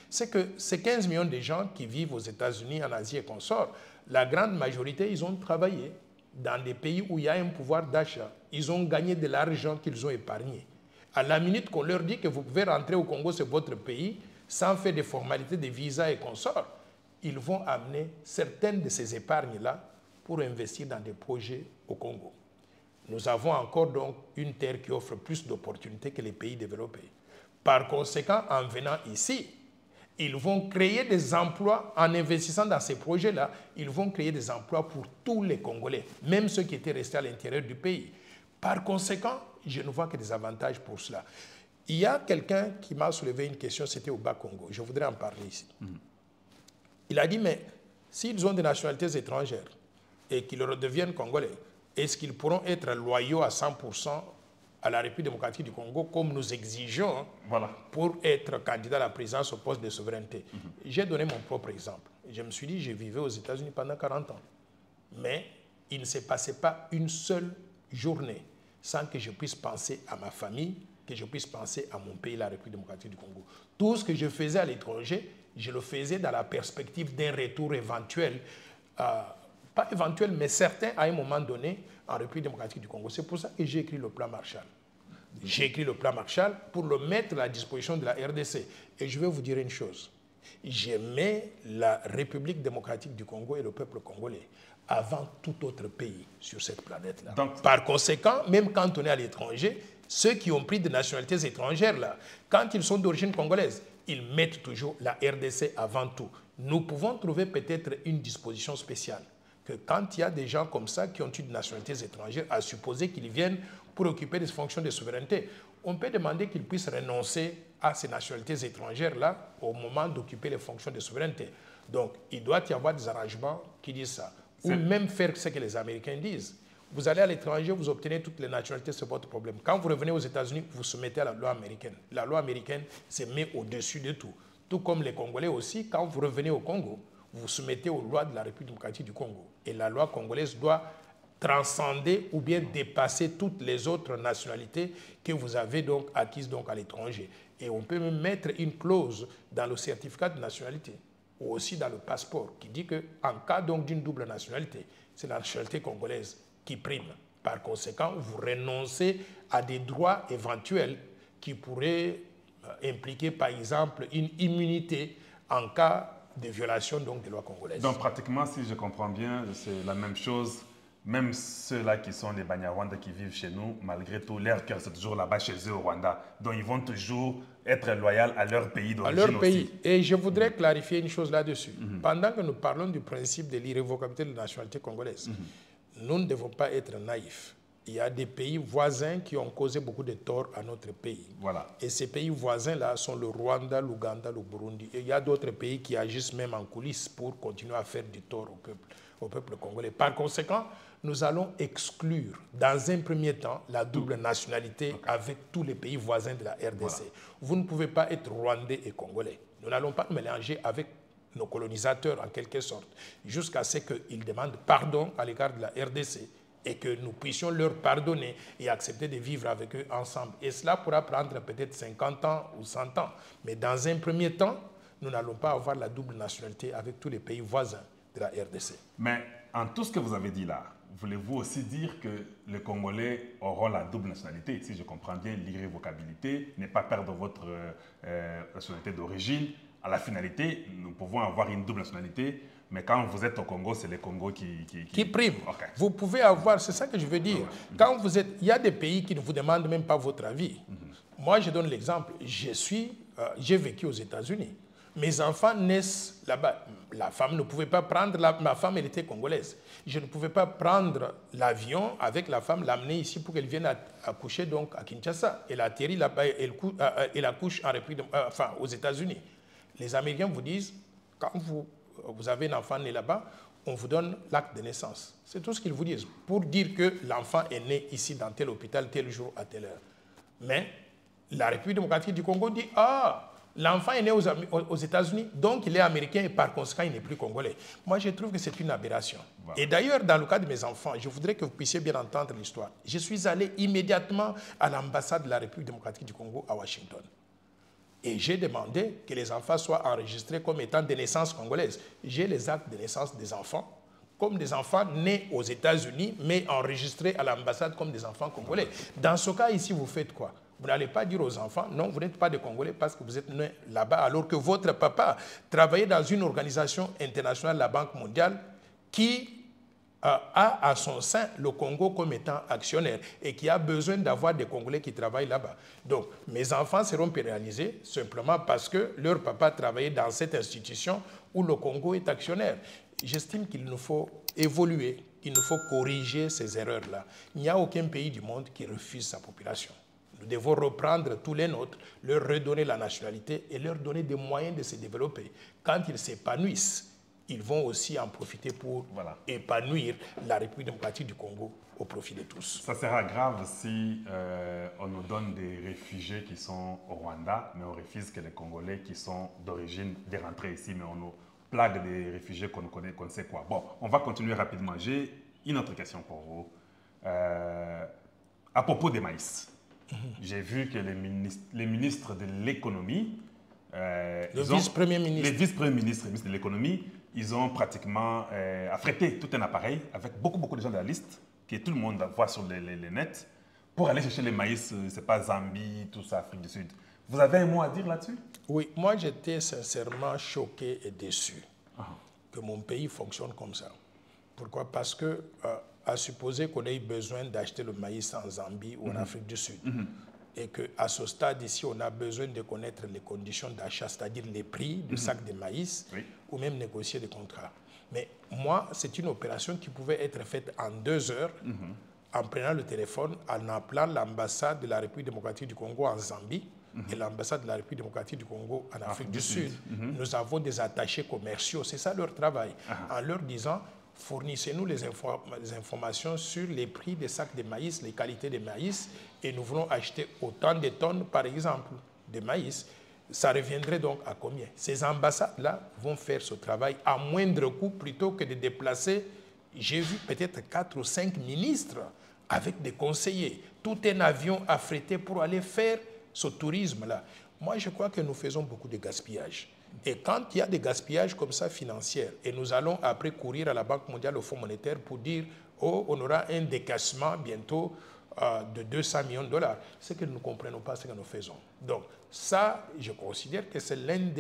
C'est que ces 15 millions de gens qui vivent aux États-Unis, en Asie et consorts, la grande majorité, ils ont travaillé dans des pays où il y a un pouvoir d'achat. Ils ont gagné de l'argent qu'ils ont épargné. À la minute qu'on leur dit que vous pouvez rentrer au Congo, c'est votre pays, sans faire des formalités de visa et consorts, ils vont amener certaines de ces épargnes-là pour investir dans des projets au Congo. Nous avons encore donc une terre qui offre plus d'opportunités que les pays développés. Par conséquent, en venant ici, ils vont créer des emplois en investissant dans ces projets-là. Ils vont créer des emplois pour tous les Congolais, même ceux qui étaient restés à l'intérieur du pays. Par conséquent, je ne vois que des avantages pour cela. Il y a quelqu'un qui m'a soulevé une question, c'était au Bas-Congo. Je voudrais en parler ici. Il a dit, mais s'ils ont des nationalités étrangères et qu'ils redeviennent Congolais, est-ce qu'ils pourront être loyaux à 100% à la République démocratique du Congo, comme nous exigeons pour être candidat à la présidence au poste de souveraineté? J'ai donné mon propre exemple. Je me suis dit, je vivais aux États-Unis pendant 40 ans. Mais il ne s'est passé pas une seule journée sans que je puisse penser à ma famille, que je puisse penser à mon pays, la République démocratique du Congo. Tout ce que je faisais à l'étranger, je le faisais dans la perspective d'un retour éventuel, pas éventuel, mais certain à un moment donné, en République démocratique du Congo. C'est pour ça que j'ai écrit le plan Marshall. J'ai écrit le plan Marshall pour le mettre à la disposition de la RDC. Et je vais vous dire une chose. J'aimais la République démocratique du Congo et le peuple congolais avant tout autre pays sur cette planète-là. Par conséquent, même quand on est à l'étranger, ceux qui ont pris des nationalités étrangères, là, quand ils sont d'origine congolaise, ils mettent toujours la RDC avant tout. Nous pouvons trouver peut-être une disposition spéciale, que quand il y a des gens comme ça qui ont eu des nationalités étrangères, à supposer qu'ils viennent pour occuper des fonctions de souveraineté, on peut demander qu'ils puissent renoncer à ces nationalités étrangères-là au moment d'occuper les fonctions de souveraineté. Donc, il doit y avoir des arrangements qui disent ça. Ou même faire ce que les Américains disent. Vous allez à l'étranger, vous obtenez toutes les nationalités, c'est votre problème. Quand vous revenez aux États-Unis, vous soumettez à la loi américaine. La loi américaine se met au-dessus de tout. Tout comme les Congolais aussi, quand vous revenez au Congo, vous vous soumettez aux lois de la République démocratique du Congo. Et la loi congolaise doit transcender ou bien dépasser toutes les autres nationalités que vous avez donc acquises donc à l'étranger. Et on peut même mettre une clause dans le certificat de nationalité ou aussi dans le passeport qui dit qu'en cas donc d'une double nationalité, c'est la nationalité congolaise qui prime. Par conséquent, vous renoncez à des droits éventuels qui pourraient impliquer par exemple une immunité en cas de violation donc des lois congolaises. Donc pratiquement, si je comprends bien, c'est la même chose. Même ceux-là qui sont les Banyarwanda qui vivent chez nous, malgré tout, leur cœur c'est toujours là-bas chez eux au Rwanda. Donc ils vont toujours être loyaux à leur pays d'origine aussi. À leur pays. Et je voudrais clarifier une chose là-dessus. Pendant que nous parlons du principe de l'irrévocabilité de la nationalité congolaise, nous ne devons pas être naïfs. Il y a des pays voisins qui ont causé beaucoup de tort à notre pays. Voilà. Et ces pays voisins-là sont le Rwanda, l'Ouganda, le Burundi. Et il y a d'autres pays qui agissent même en coulisses pour continuer à faire du tort au peuple congolais. Par conséquent, nous allons exclure, dans un premier temps, la double nationalité avec tous les pays voisins de la RDC. Voilà. Vous ne pouvez pas être rwandais et congolais. Nous n'allons pas mélanger avec nos colonisateurs, en quelque sorte, jusqu'à ce qu'ils demandent pardon à l'égard de la RDC et que nous puissions leur pardonner et accepter de vivre avec eux ensemble. Et cela pourra prendre peut-être 50 ans ou 100 ans. Mais dans un premier temps, nous n'allons pas avoir la double nationalité avec tous les pays voisins de la RDC. Mais en tout ce que vous avez dit là, voulez-vous aussi dire que les Congolais auront la double nationalité? Si je comprends bien, l'irrévocabilité, ne pas perdre votre nationalité d'origine. À la finalité, nous pouvons avoir une double nationalité, mais quand vous êtes au Congo, c'est les Congo qui priment. Okay. Vous pouvez avoir, c'est ça que je veux dire. Quand vous êtes, il y a des pays qui ne vous demandent même pas votre avis. Moi, je donne l'exemple. J'ai vécu aux États-Unis. Mes enfants naissent là-bas. La femme ne pouvait pas prendre, ma femme, elle était congolaise. Je ne pouvais pas prendre l'avion avec la femme, l'amener ici pour qu'elle vienne accoucher donc à Kinshasa. Elle atterrit là-bas, elle accouche en République, aux États-Unis. Les Américains vous disent, quand vous avez un enfant né là-bas, on vous donne l'acte de naissance. C'est tout ce qu'ils vous disent, pour dire que l'enfant est né ici dans tel hôpital, tel jour, à telle heure. Mais la République démocratique du Congo dit, l'enfant est né aux États-Unis, donc il est américain et par conséquent, il n'est plus congolais. Moi, je trouve que c'est une aberration. Voilà. Et d'ailleurs, dans le cas de mes enfants, je voudrais que vous puissiez bien entendre l'histoire. Je suis allé immédiatement à l'ambassade de la République démocratique du Congo à Washington. Et j'ai demandé que les enfants soient enregistrés comme étant des naissances congolaises. J'ai les actes de naissance des enfants, comme des enfants nés aux États-Unis, mais enregistrés à l'ambassade comme des enfants congolais. Dans ce cas ici, vous faites quoi? Vous n'allez pas dire aux enfants, non, vous n'êtes pas des Congolais parce que vous êtes nés là-bas, alors que votre papa travaillait dans une organisation internationale, la Banque mondiale, qui a à son sein le Congo comme étant actionnaire et qui a besoin d'avoir des Congolais qui travaillent là-bas. Donc, mes enfants seront pénalisés simplement parce que leur papa travaillait dans cette institution où le Congo est actionnaire. J'estime qu'il nous faut évoluer, il nous faut corriger ces erreurs-là. Il n'y a aucun pays du monde qui refuse sa population. Nous devons reprendre tous les nôtres, leur redonner la nationalité et leur donner des moyens de se développer. Quand ils s'épanouissent, ils vont aussi en profiter pour épanouir la République démocratique du Congo au profit de tous. Ça sera grave si on nous donne des réfugiés qui sont au Rwanda, mais on refuse que les Congolais qui sont d'origine de rentrer ici, mais on nous plague des réfugiés qu'on connaît, qu'on ne sait quoi. Bon, on va continuer rapidement. J'ai une autre question pour vous. À propos des maïs, j'ai vu que les ministres de l'économie, les vice-premiers ministres de l'économie, ils ont pratiquement affrété tout un appareil avec beaucoup de gens de la liste, que tout le monde voit sur les nets, pour aller chercher les maïs, c'est pas Zambie, tout ça, Afrique du Sud. Vous avez un mot à dire là-dessus? Oui, moi j'étais sincèrement choqué et déçu que mon pays fonctionne comme ça. Pourquoi? Parce que, à supposer qu'on ait besoin d'acheter le maïs en Zambie ou en Afrique du Sud, et qu'à ce stade ici, on a besoin de connaître les conditions d'achat, c'est-à-dire les prix du sac de maïs, ou même négocier des contrats. Mais moi, c'est une opération qui pouvait être faite en 2 heures, en prenant le téléphone, en appelant l'ambassade de la République démocratique du Congo en Zambie, et l'ambassade de la République démocratique du Congo en Afrique du Sud. Nous avons des attachés commerciaux, c'est ça leur travail, en leur disant, fournissez-nous les informations sur les prix des sacs de maïs, les qualités de maïs, et nous voulons acheter autant de tonnes, par exemple, de maïs. Ça reviendrait donc à combien? Ces ambassades-là vont faire ce travail à moindre coût plutôt que de déplacer j'ai vu peut-être 4 ou 5 ministres avec des conseillers, tout un avion affrété pour aller faire ce tourisme-là. Moi, je crois que nous faisons beaucoup de gaspillage. Et quand il y a des gaspillages comme ça financiers, et nous allons après courir à la Banque mondiale, au Fonds monétaire, pour dire, oh, on aura un décaissement bientôt de 200 millions de dollars, c'est que nous ne comprenons pas ce que nous faisons. Donc ça, je considère que c'est l'une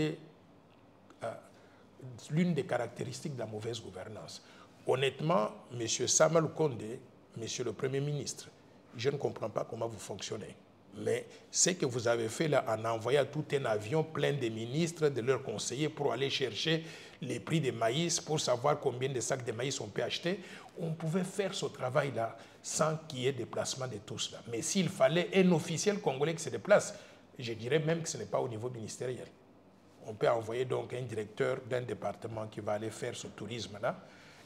des caractéristiques de la mauvaise gouvernance. Honnêtement, M. Samuel Condé, M. le Premier ministre, je ne comprends pas comment vous fonctionnez. Mais ce que vous avez fait là, en envoyant tout un avion plein de ministres, de leurs conseillers, pour aller chercher les prix des maïs, pour savoir combien de sacs de maïs on peut acheter, on pouvait faire ce travail-là sans qu'il y ait déplacement de tous là. Mais s'il fallait un officiel congolais qui se déplace, je dirais même que ce n'est pas au niveau ministériel. On peut envoyer donc un directeur d'un département qui va aller faire ce tourisme-là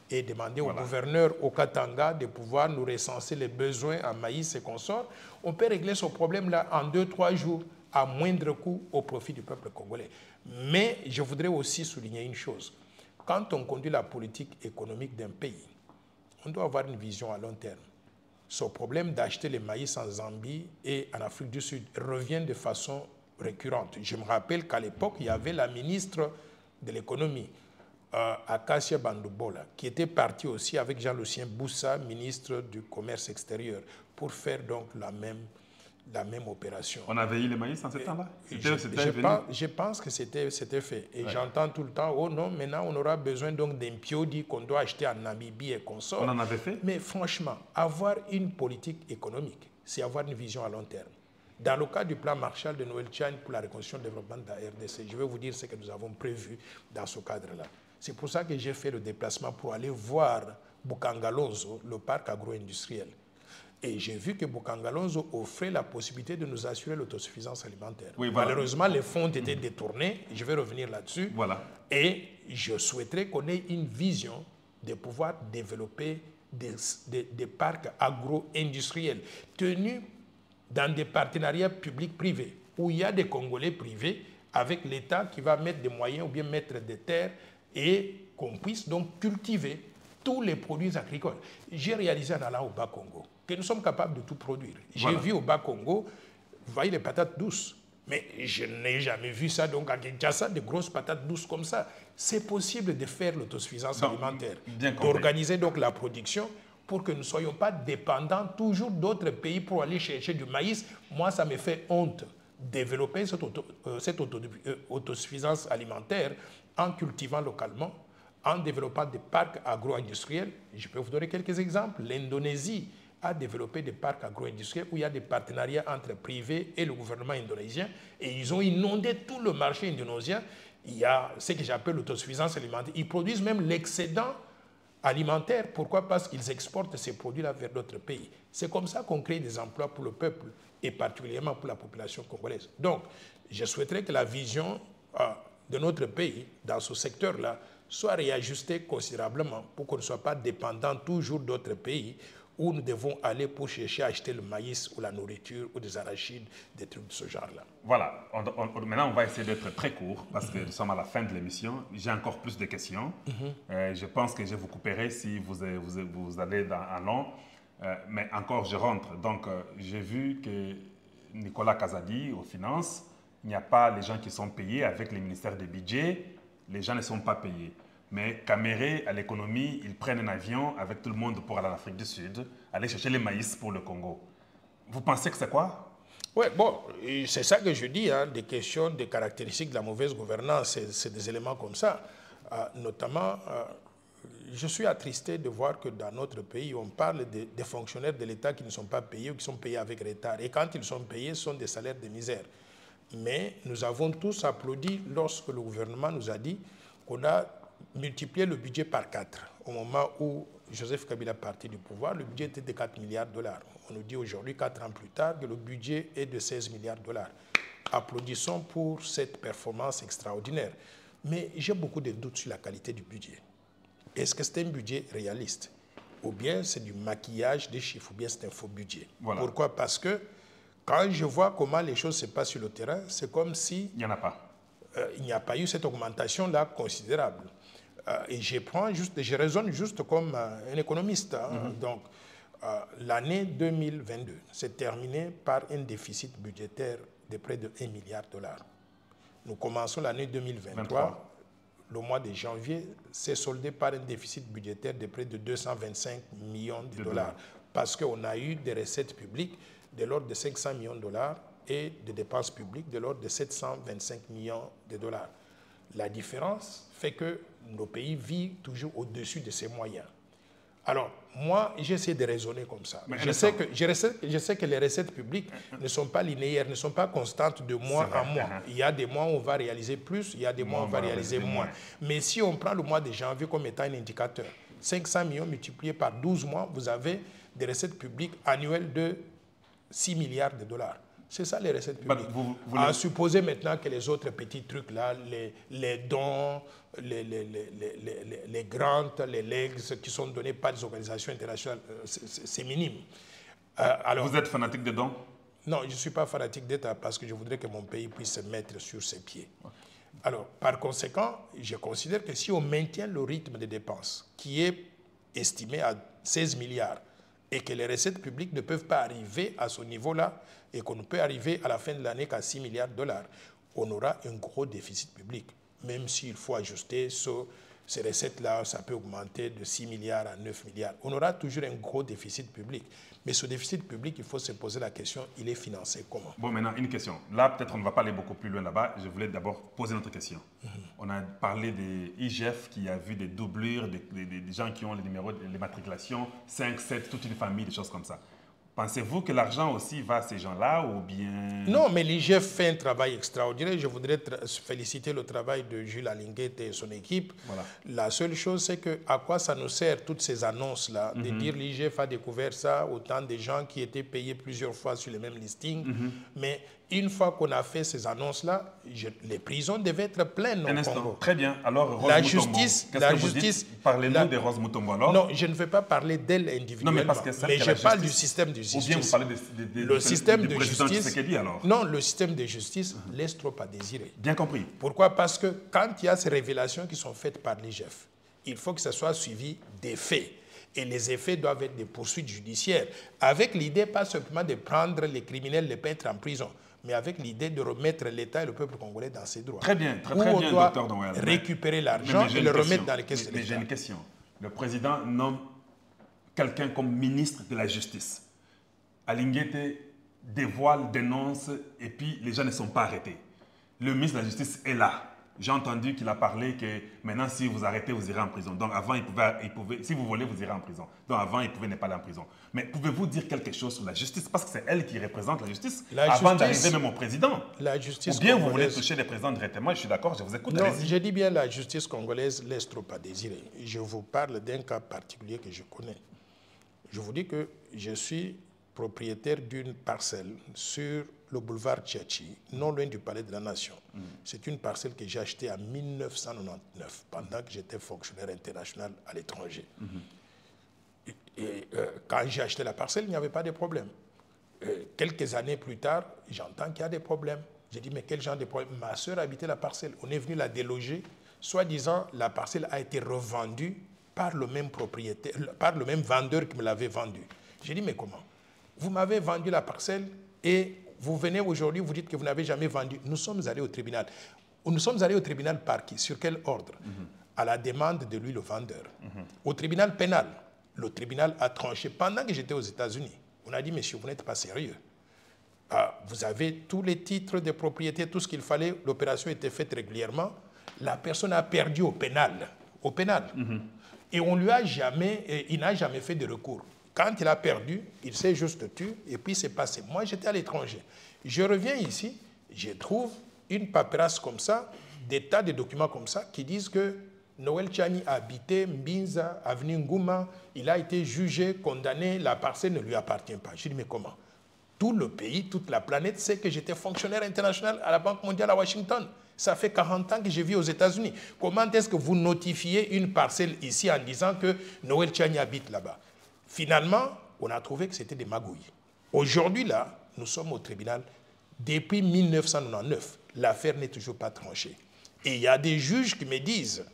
et demander au gouverneur au Katanga de pouvoir nous recenser les besoins en maïs et consorts. On peut régler ce problème-là en 2-3 jours à moindre coût au profit du peuple congolais. Mais je voudrais aussi souligner une chose. Quand on conduit la politique économique d'un pays, on doit avoir une vision à long terme. Ce problème d'acheter les maïs en Zambie et en Afrique du Sud revient de façon récurrente. Je me rappelle qu'à l'époque, il y avait la ministre de l'économie, Akasia Bandoubola, qui était parti aussi avec Jean-Lucien Boussa, ministre du Commerce extérieur, pour faire donc la même opération. On avait eu les maïs en ce temps-là? Je pense que c'était fait. Et j'entends tout le temps, oh non, maintenant on aura besoin donc d'un piodi qu'on doit acheter en Namibie et consorts. On en avait fait? Mais franchement, avoir une politique économique, c'est avoir une vision à long terme. Dans le cas du plan Marshall de Noël Tchane pour la reconstruction et le développement de la RDC, je vais vous dire ce que nous avons prévu dans ce cadre-là. C'est pour ça que j'ai fait le déplacement pour aller voir Bukangalonzo, le parc agro-industriel. Et j'ai vu que Bukangalonzo offrait la possibilité de nous assurer l'autosuffisance alimentaire. Oui, voilà. Malheureusement, les fonds ont été détournés. Je vais revenir là-dessus. Voilà. Et je souhaiterais qu'on ait une vision de pouvoir développer des parcs agro-industriels tenus dans des partenariats publics-privés, où il y a des Congolais privés avec l'État qui va mettre des moyens ou bien mettre des terres et qu'on puisse donc cultiver tous les produits agricoles. J'ai réalisé en allant au Bas-Congo que nous sommes capables de tout produire. J'ai vu au Bas-Congo, vous voyez les patates douces, mais je n'ai jamais vu ça donc à Kinshasa, de grosses patates douces comme ça. C'est possible de faire l'autosuffisance alimentaire, d'organiser donc la production pour que nous ne soyons pas dépendants toujours d'autres pays pour aller chercher du maïs. Moi, ça me fait honte développer cette autosuffisance alimentaire en cultivant localement, en développant des parcs agro-industriels. Je peux vous donner quelques exemples. L'Indonésie a développé des parcs agro-industriels où il y a des partenariats entre privés et le gouvernement indonésien et ils ont inondé tout le marché indonésien. Il y a ce que j'appelle l'autosuffisance alimentaire. Ils produisent même l'excédent alimentaire. Pourquoi? Parce qu'ils exportent ces produits-là vers d'autres pays. C'est comme ça qu'on crée des emplois pour le peuple et particulièrement pour la population congolaise. Donc, je souhaiterais que la vision de notre pays dans ce secteur-là soit réajustée considérablement pour qu'on ne soit pas dépendant toujours d'autres pays où nous devons aller pour chercher à acheter le maïs ou la nourriture ou des arachides, des trucs de ce genre-là. Voilà, maintenant on va essayer d'être très court parce que nous sommes à la fin de l'émission. J'ai encore plus de questions. Je pense que je vous couperai si vous allez en long. Mais encore, je rentre. Donc, j'ai vu que Nicolas Kazadi, aux finances, il n'y a pas les gens qui sont payés avec les ministères des budgets. Les gens ne sont pas payés. Mais Caméré, à l'économie, ils prennent un avion avec tout le monde pour aller en Afrique du Sud, aller chercher les maïs pour le Congo. Vous pensez que c'est quoi? Oui, bon, c'est ça que je dis, hein, des questions, des caractéristiques de la mauvaise gouvernance, c'est des éléments comme ça. Notamment, je suis attristé de voir que dans notre pays, on parle des fonctionnaires de l'État qui ne sont pas payés ou qui sont payés avec retard. Et quand ils sont payés, ce sont des salaires de misère. Mais nous avons tous applaudi lorsque le gouvernement nous a dit qu'on a multiplié le budget par 4. Au moment où Joseph Kabila partit du pouvoir, le budget était de 4 milliards de dollars. On nous dit aujourd'hui, 4 ans plus tard, que le budget est de 16 milliards de dollars. Applaudissons pour cette performance extraordinaire. Mais j'ai beaucoup de doutes sur la qualité du budget. Est-ce que c'est un budget réaliste? Ou bien c'est du maquillage des chiffres, ou bien c'est un faux budget. Voilà. Pourquoi? Parce que quand je vois comment les choses se passent sur le terrain, c'est comme si... Il n'y en a pas. Il n'y a pas eu cette augmentation-là considérable. et je raisonne juste comme un économiste. Hein. Donc, l'année 2022 s'est terminée par un déficit budgétaire de près de 1 milliard de dollars. Nous commençons l'année 2023. Le mois de janvier s'est soldé par un déficit budgétaire de près de 225 millions de dollars. Parce qu'on a eu des recettes publiques de l'ordre de 500 millions de dollars et des dépenses publiques de l'ordre de 725 millions de dollars. La différence fait que nos pays vivent toujours au-dessus de ces moyens. Alors, moi, j'essaie de raisonner comme ça. Je sais que les recettes publiques ne sont pas linéaires, ne sont pas constantes de mois en mois. Il y a des mois où on va réaliser plus, il y a des mois où on va réaliser moins. Mais si on prend le mois de janvier comme étant un indicateur, 500 millions multipliés par 12 mois, vous avez des recettes publiques annuelles de 6 milliards de dollars. C'est ça les recettes publiques. À supposer maintenant que les autres petits trucs là, les dons, les grants, les legs qui sont donnés par des organisations internationales, c'est minime. Alors, vous êtes fanatique des dons? Non, je ne suis pas fanatique d'État parce que je voudrais que mon pays puisse se mettre sur ses pieds. Alors, par conséquent, je considère que si on maintient le rythme de dépenses qui est estimé à 16 milliards et que les recettes publiques ne peuvent pas arriver à ce niveau-là et qu'on ne peut arriver à la fin de l'année qu'à 6 milliards de dollars, on aura un gros déficit public. Même s'il faut ajuster ces recettes-là, ça peut augmenter de 6 milliards à 9 milliards. On aura toujours un gros déficit public. Mais ce déficit public, il faut se poser la question, il est financé comment? Bon, maintenant, une question. Là, peut-être on ne va pas aller beaucoup plus loin là-bas. Je voulais d'abord poser notre question. On a parlé des IGF qui a vu des doublures, des gens qui ont les numéros, les matriculations, 5, 7, toute une famille, des choses comme ça. Pensez-vous que l'argent aussi va à ces gens-là ou bien... Non, mais l'IGF fait un travail extraordinaire. Je voudrais féliciter le travail de Jules Alinguet et son équipe. Voilà. La seule chose, c'est que à quoi ça nous sert toutes ces annonces-là, de dire l'IGF a découvert ça, autant de gens qui étaient payés plusieurs fois sur les mêmes listings. Mais une fois qu'on a fait ces annonces-là, les prisons devaient être pleines au Congo. Très bien. Alors, Rose la Mutombo, justice, parlez-nous de Rose Mutombo alors. Non, je ne vais pas parler d'elle individuellement, mais je parle du système de justice. Ou bien vous parlez le système de justice. Tshisekedi, alors. Non, le système de justice laisse trop à désirer. Bien compris. Pourquoi? Parce que quand il y a ces révélations qui sont faites par l'IGF, il faut que ça soit suivi des faits. Et les effets doivent être des poursuites judiciaires, avec l'idée pas simplement de prendre les criminels, les mettre en prison, mais avec l'idée de remettre l'État et le peuple congolais dans ses droits. Très bien, très bien, docteur Noël. Récupérer l'argent et le remettre dans les caisses de l'État. Mais j'ai une question. Le président nomme quelqu'un comme ministre de la Justice. Alinguet dévoile, dénonce, et puis les gens ne sont pas arrêtés. Le ministre de la Justice est là. J'ai entendu qu'il a parlé que maintenant, si vous arrêtez, vous irez en prison. Donc avant, il pouvait, si vous voulez, vous irez en prison. Donc avant, il pouvait ne pas aller en prison. Mais pouvez-vous dire quelque chose sur la justice? Parce que c'est elle qui représente la justice avant d'arriver même au président. La justice Ou bien congolaise, vous voulez toucher les présidents directement? Je suis d'accord, je vous écoute. Non, je dis bien la justice congolaise laisse trop à désirer. Je vous parle d'un cas particulier que je connais. Je vous dis que je suis propriétaire d'une parcelle sur le boulevard Tchatchi, non loin du Palais de la Nation. C'est une parcelle que j'ai achetée en 1999, pendant que j'étais fonctionnaire international à l'étranger. Quand j'ai acheté la parcelle, il n'y avait pas de problème. Quelques années plus tard, j'entends qu'il y a des problèmes. J'ai dit, mais quel genre de problème? Ma soeur habitait la parcelle. On est venu la déloger. Soi-disant, la parcelle a été revendue par le même propriétaire, par le même vendeur qui me l'avait vendue. J'ai dit, mais comment? Vous m'avez vendu la parcelle et vous venez aujourd'hui, vous dites que vous n'avez jamais vendu. Nous sommes allés au tribunal. Nous sommes allés au tribunal par qui? Sur quel ordre? À la demande de lui, le vendeur. Au tribunal pénal. Le tribunal a tranché. Pendant que j'étais aux États-Unis, on a dit, monsieur, vous n'êtes pas sérieux. Vous avez tous les titres de propriété, tout ce qu'il fallait. L'opération était faite régulièrement. La personne a perdu au pénal. Au pénal. Et on lui a jamais, il n'a jamais fait de recours. Quand il a perdu, il s'est juste tué et puis c'est passé. Moi, j'étais à l'étranger. Je reviens ici, je trouve une paperasse comme ça, des tas de documents comme ça qui disent que Noël Tchani a habité Mbinza, avenue Ngouma, il a été jugé, condamné, la parcelle ne lui appartient pas. Je dis, mais comment? Tout le pays, toute la planète sait que j'étais fonctionnaire international à la Banque mondiale à Washington. Ça fait 40 ans que je vis aux États-Unis. Comment est-ce que vous notifiez une parcelle ici en disant que Noël Tchani habite là-bas? Finalement, on a trouvé que c'était des magouilles. Aujourd'hui, là, nous sommes au tribunal. Depuis 1999, l'affaire n'est toujours pas tranchée. Et il y a des juges qui me disent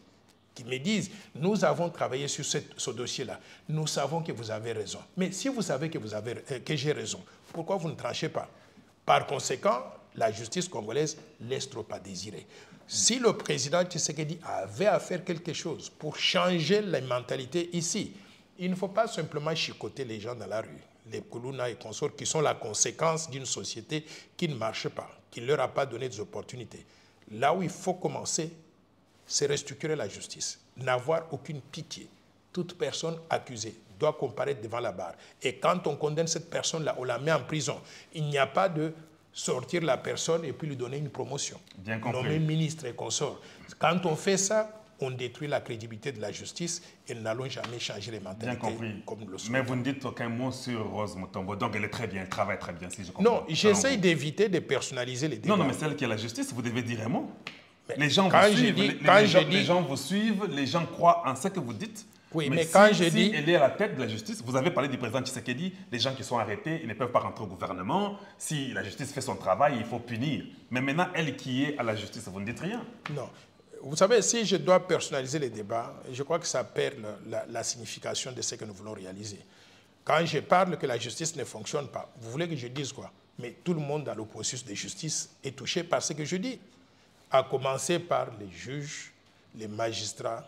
qui me disent « Nous avons travaillé sur ce dossier-là. Nous savons que vous avez raison. » Mais si vous savez que j'ai raison, pourquoi vous ne tranchez pas? Par conséquent, la justice congolaise laisse trop à désirer. Si le président Tshisekedi avait à faire quelque chose pour changer la mentalité ici, il ne faut pas simplement chicoter les gens dans la rue, les Kuluna et consorts qui sont la conséquence d'une société qui ne marche pas, qui ne leur a pas donné des opportunités. Là où il faut commencer, c'est restructurer la justice, n'avoir aucune pitié. Toute personne accusée doit comparaître devant la barre. Et quand on condamne cette personne-là, on la met en prison. Il n'y a pas de sortir la personne et puis lui donner une promotion. Bien compris. Nommer ministre et consort. Quand on fait ça, on détruit la crédibilité de la justice et nous n'allons jamais changer les mentalités. Bien compris. Comme le Mais vous ne dites aucun mot sur Rose Mutombo. Donc elle est très bien, elle travaille très bien, si je comprends. Non, j'essaye d'éviter de personnaliser les débats. Non, mais celle qui est la justice, vous devez dire un mot. Mais les gens vous suivent, les gens croient en ce que vous dites. Oui, mais quand si, je dis... elle est à la tête de la justice, vous avez parlé du président Tshisekedi, les gens qui sont arrêtés, ils ne peuvent pas rentrer au gouvernement. Si la justice fait son travail, il faut punir. Mais maintenant, elle qui est à la justice, vous ne dites rien. Non. Vous savez, si je dois personnaliser les débats, je crois que ça perd la signification de ce que nous voulons réaliser. Quand je parle que la justice ne fonctionne pas, vous voulez que je dise quoi? Mais tout le monde dans le processus de justice est touché par ce que je dis. À commencer par les juges, les magistrats,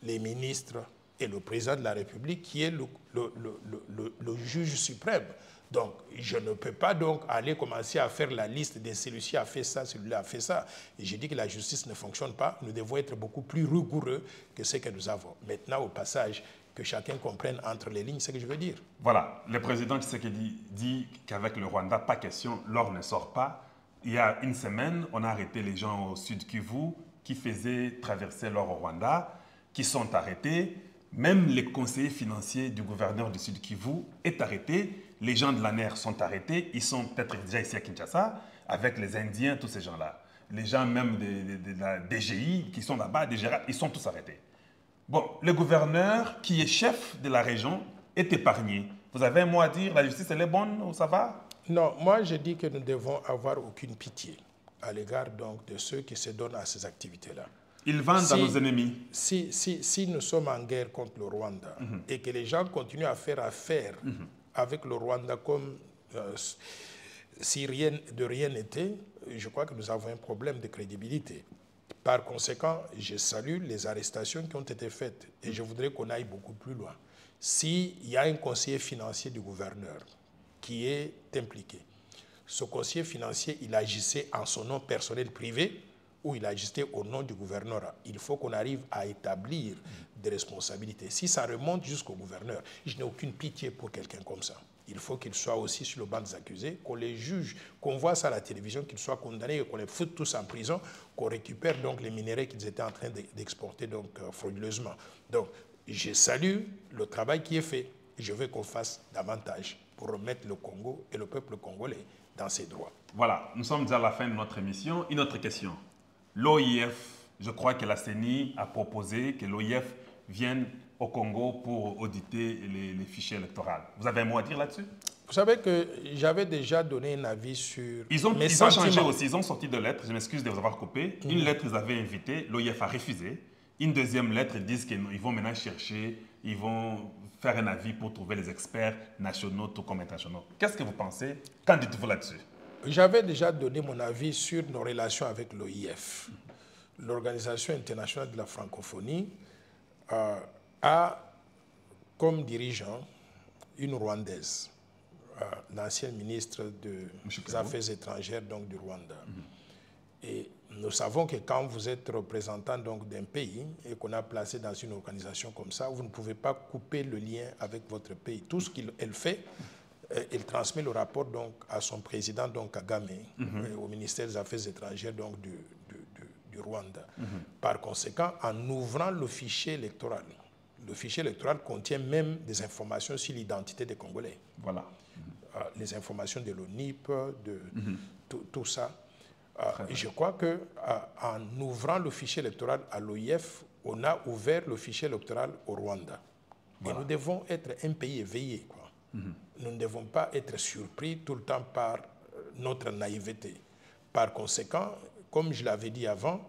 les ministres et le président de la République qui est le juge suprême. Donc, je ne peux pas donc aller commencer à faire la liste de celui-ci a fait ça, celui-là a fait ça. Et j'ai dit que la justice ne fonctionne pas. Nous devons être beaucoup plus rigoureux que ce que nous avons. Maintenant, au passage, que chacun comprenne entre les lignes ce que je veux dire. Voilà, le président Tshisekedi dit qu'avec le Rwanda, pas question, l'or ne sort pas. Il y a une semaine, on a arrêté les gens au Sud Kivu qui faisaient traverser l'or au Rwanda, qui sont arrêtés. Même les conseillers financiers du gouverneur du Sud Kivu est arrêté. Les gens de l'ANER sont arrêtés. Ils sont peut-être déjà ici à Kinshasa avec les Indiens, tous ces gens-là. Les gens même de la DGI qui sont là-bas, ils sont tous arrêtés. Bon, le gouverneur qui est chef de la région est épargné. Vous avez un mot à dire, la justice elle est bonne ou ça va? Non, moi je dis que nous devons avoir aucune pitié à l'égard donc de ceux qui se donnent à ces activités-là. Ils vendent à nos ennemis. Si nous sommes en guerre contre le Rwanda et que les gens continuent à faire affaire avec le Rwanda comme si de rien n'était, je crois que nous avons un problème de crédibilité. Par conséquent, je salue les arrestations qui ont été faites et je voudrais qu'on aille beaucoup plus loin. S'il y a un conseiller financier du gouverneur qui est impliqué, ce conseiller financier, il agissait en son nom personnel privé ou il agissait au nom du gouverneur. Il faut qu'on arrive à établir des responsabilités. Si ça remonte jusqu'au gouverneur, je n'ai aucune pitié pour quelqu'un comme ça. Il faut qu'il soit aussi sur le banc des accusés, qu'on les juge, qu'on voit ça à la télévision, qu'ils soient condamnés, qu'on les foute tous en prison, qu'on récupère donc les minéraux qu'ils étaient en train d'exporter donc frauduleusement. Donc, je salue le travail qui est fait. Je veux qu'on fasse davantage pour remettre le Congo et le peuple congolais dans ses droits. Voilà, nous sommes déjà à la fin de notre émission. Une autre question. L'OIF, je crois que la CENI a proposé que l'OIF vienne au Congo pour auditer les fichiers électoraux. Vous avez un mot à dire là-dessus? Vous savez que j'avais déjà donné un avis sur ils ont changé aussi, ils ont sorti deux lettres, je m'excuse de vous avoir coupé. Une lettre, ils avaient invité, l'OIF a refusé. Une deuxième lettre, ils disent qu'ils vont maintenant chercher, ils vont faire un avis pour trouver les experts nationaux tout comme internationaux. Qu'est-ce que vous pensez? Qu'en dites-vous là-dessus? J'avais déjà donné mon avis sur nos relations avec l'OIF. L'Organisation internationale de la francophonie a comme dirigeant une Rwandaise, l'ancienne ministre des Affaires étrangères donc, du Rwanda. Et nous savons que quand vous êtes représentant d'un pays et qu'on a placé dans une organisation comme ça, vous ne pouvez pas couper le lien avec votre pays. Tout ce qu'elle fait, elle transmet le rapport donc, à son président, donc Kagame, au ministère des Affaires étrangères donc, du Rwanda. Par conséquent, en ouvrant le fichier électoral, le fichier électoral contient même des informations sur l'identité des Congolais. Voilà. Les informations de l'ONIP, tout ça. Je crois qu'en ouvrant le fichier électoral à l'OIF, on a ouvert le fichier électoral au Rwanda. Voilà. Et nous devons être un pays éveillé, quoi. Nous ne devons pas être surpris tout le temps par notre naïveté. Par conséquent, comme je l'avais dit avant,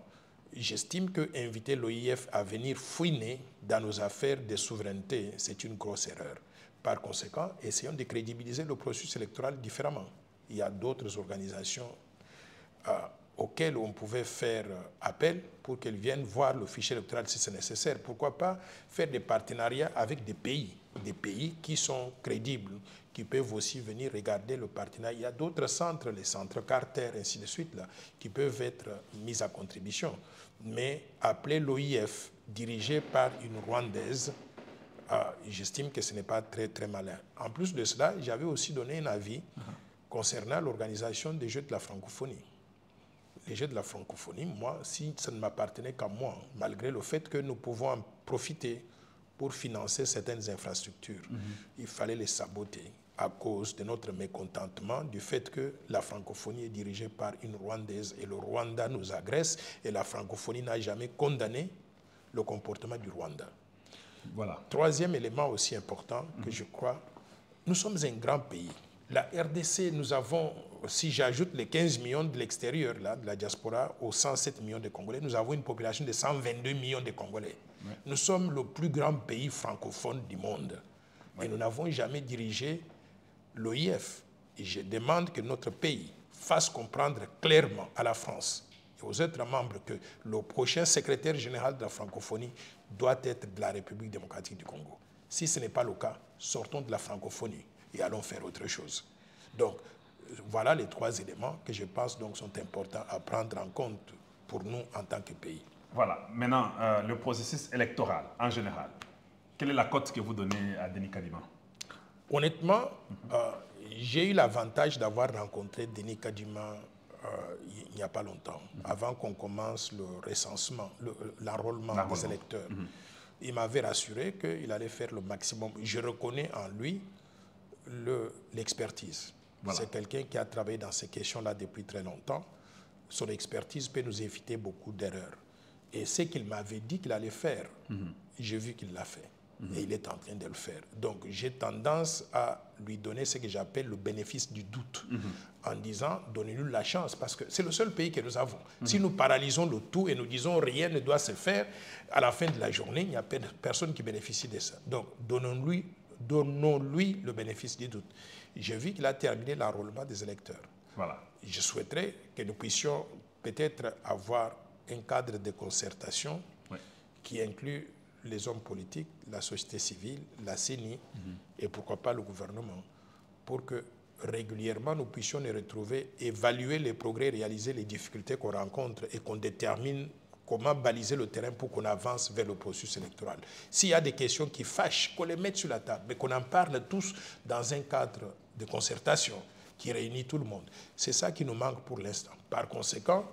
j'estime que inviter l'OIF à venir fouiner dans nos affaires de souveraineté, c'est une grosse erreur. Par conséquent, essayons de crédibiliser le processus électoral différemment. Il y a d'autres organisations auxquelles on pouvait faire appel pour qu'elles viennent voir le fichier électoral si c'est nécessaire. Pourquoi pas faire des partenariats avec des pays qui sont crédibles, qui peuvent aussi venir regarder le partenariat. Il y a d'autres centres, les centres Carter, ainsi de suite, là, qui peuvent être mis à contribution. Mais appeler l'OIF, dirigé par une Rwandaise, j'estime que ce n'est pas très, très malin. En plus de cela, j'avais aussi donné un avis concernant l'organisation des Jeux de la francophonie. Les Jeux de la francophonie, moi, si ça ne m'appartenait qu'à moi, malgré le fait que nous pouvons en profiter pour financer certaines infrastructures, il fallait les saboter à cause de notre mécontentement du fait que la francophonie est dirigée par une Rwandaise et le Rwanda nous agresse et la francophonie n'a jamais condamné le comportement du Rwanda. Voilà. Troisième élément aussi important que je crois, nous sommes un grand pays. La RDC, nous avons, si j'ajoute les 15 millions de l'extérieur, de la diaspora, aux 107 millions de Congolais, nous avons une population de 122 millions de Congolais. Ouais. Nous sommes le plus grand pays francophone du monde. Ouais. Et nous n'avons jamais dirigé l'OIF. Et je demande que notre pays fasse comprendre clairement à la France et aux autres membres que le prochain secrétaire général de la francophonie doit être de la République démocratique du Congo. Si ce n'est pas le cas, sortons de la francophonie et allons faire autre chose. Donc, voilà les trois éléments que je pense donc sont importants à prendre en compte pour nous en tant que pays. Voilà. Maintenant, le processus électoral en général. Quelle est la cote que vous donnez à Denis Kadima? Honnêtement, j'ai eu l'avantage d'avoir rencontré Denis Kadima il n'y a pas longtemps, avant qu'on commence le recensement, l'enrôlement des électeurs. Il m'avait rassuré qu'il allait faire le maximum. Je reconnais en lui l'expertise. Voilà. C'est quelqu'un qui a travaillé dans ces questions-là depuis très longtemps. Son expertise peut nous éviter beaucoup d'erreurs. Et ce qu'il m'avait dit qu'il allait faire, j'ai vu qu'il l'a fait. Et il est en train de le faire. Donc j'ai tendance à lui donner ce que j'appelle le bénéfice du doute, en disant, donnez-nous la chance, parce que c'est le seul pays que nous avons. Si nous paralysons le tout et nous disons rien ne doit se faire, à la fin de la journée, il n'y a personne qui bénéficie de ça. Donc donnons-lui le bénéfice du doute. J'ai vu qu'il a terminé l'enrôlement des électeurs. Voilà. Je souhaiterais que nous puissions peut-être avoir un cadre de concertation qui inclut les hommes politiques, la société civile, la CENI et pourquoi pas le gouvernement, pour que régulièrement nous puissions nous retrouver, évaluer les progrès réalisés, les difficultés qu'on rencontre et qu'on détermine comment baliser le terrain pour qu'on avance vers le processus électoral. S'il y a des questions qui fâchent, qu'on les mette sur la table, mais qu'on en parle tous dans un cadre de concertation qui réunit tout le monde. C'est ça qui nous manque pour l'instant. Par conséquent,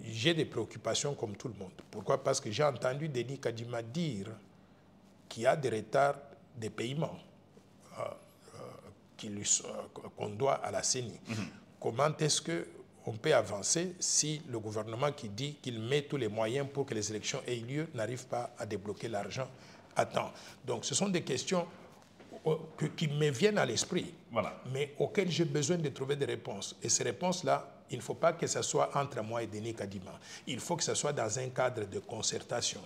j'ai des préoccupations comme tout le monde. Pourquoi? Parce que j'ai entendu Denis Kadima dire qu'il y a des retards de paiement qu'on doit à la CENI. Comment est-ce qu'on peut avancer si le gouvernement qui dit qu'il met tous les moyens pour que les élections aient lieu n'arrive pas à débloquer l'argent à temps? Donc ce sont des questions qui me viennent à l'esprit, mais auxquelles j'ai besoin de trouver des réponses. Et ces réponses-là, il ne faut pas que ce soit entre moi et Denis Kadima. Il faut que ce soit dans un cadre de concertation.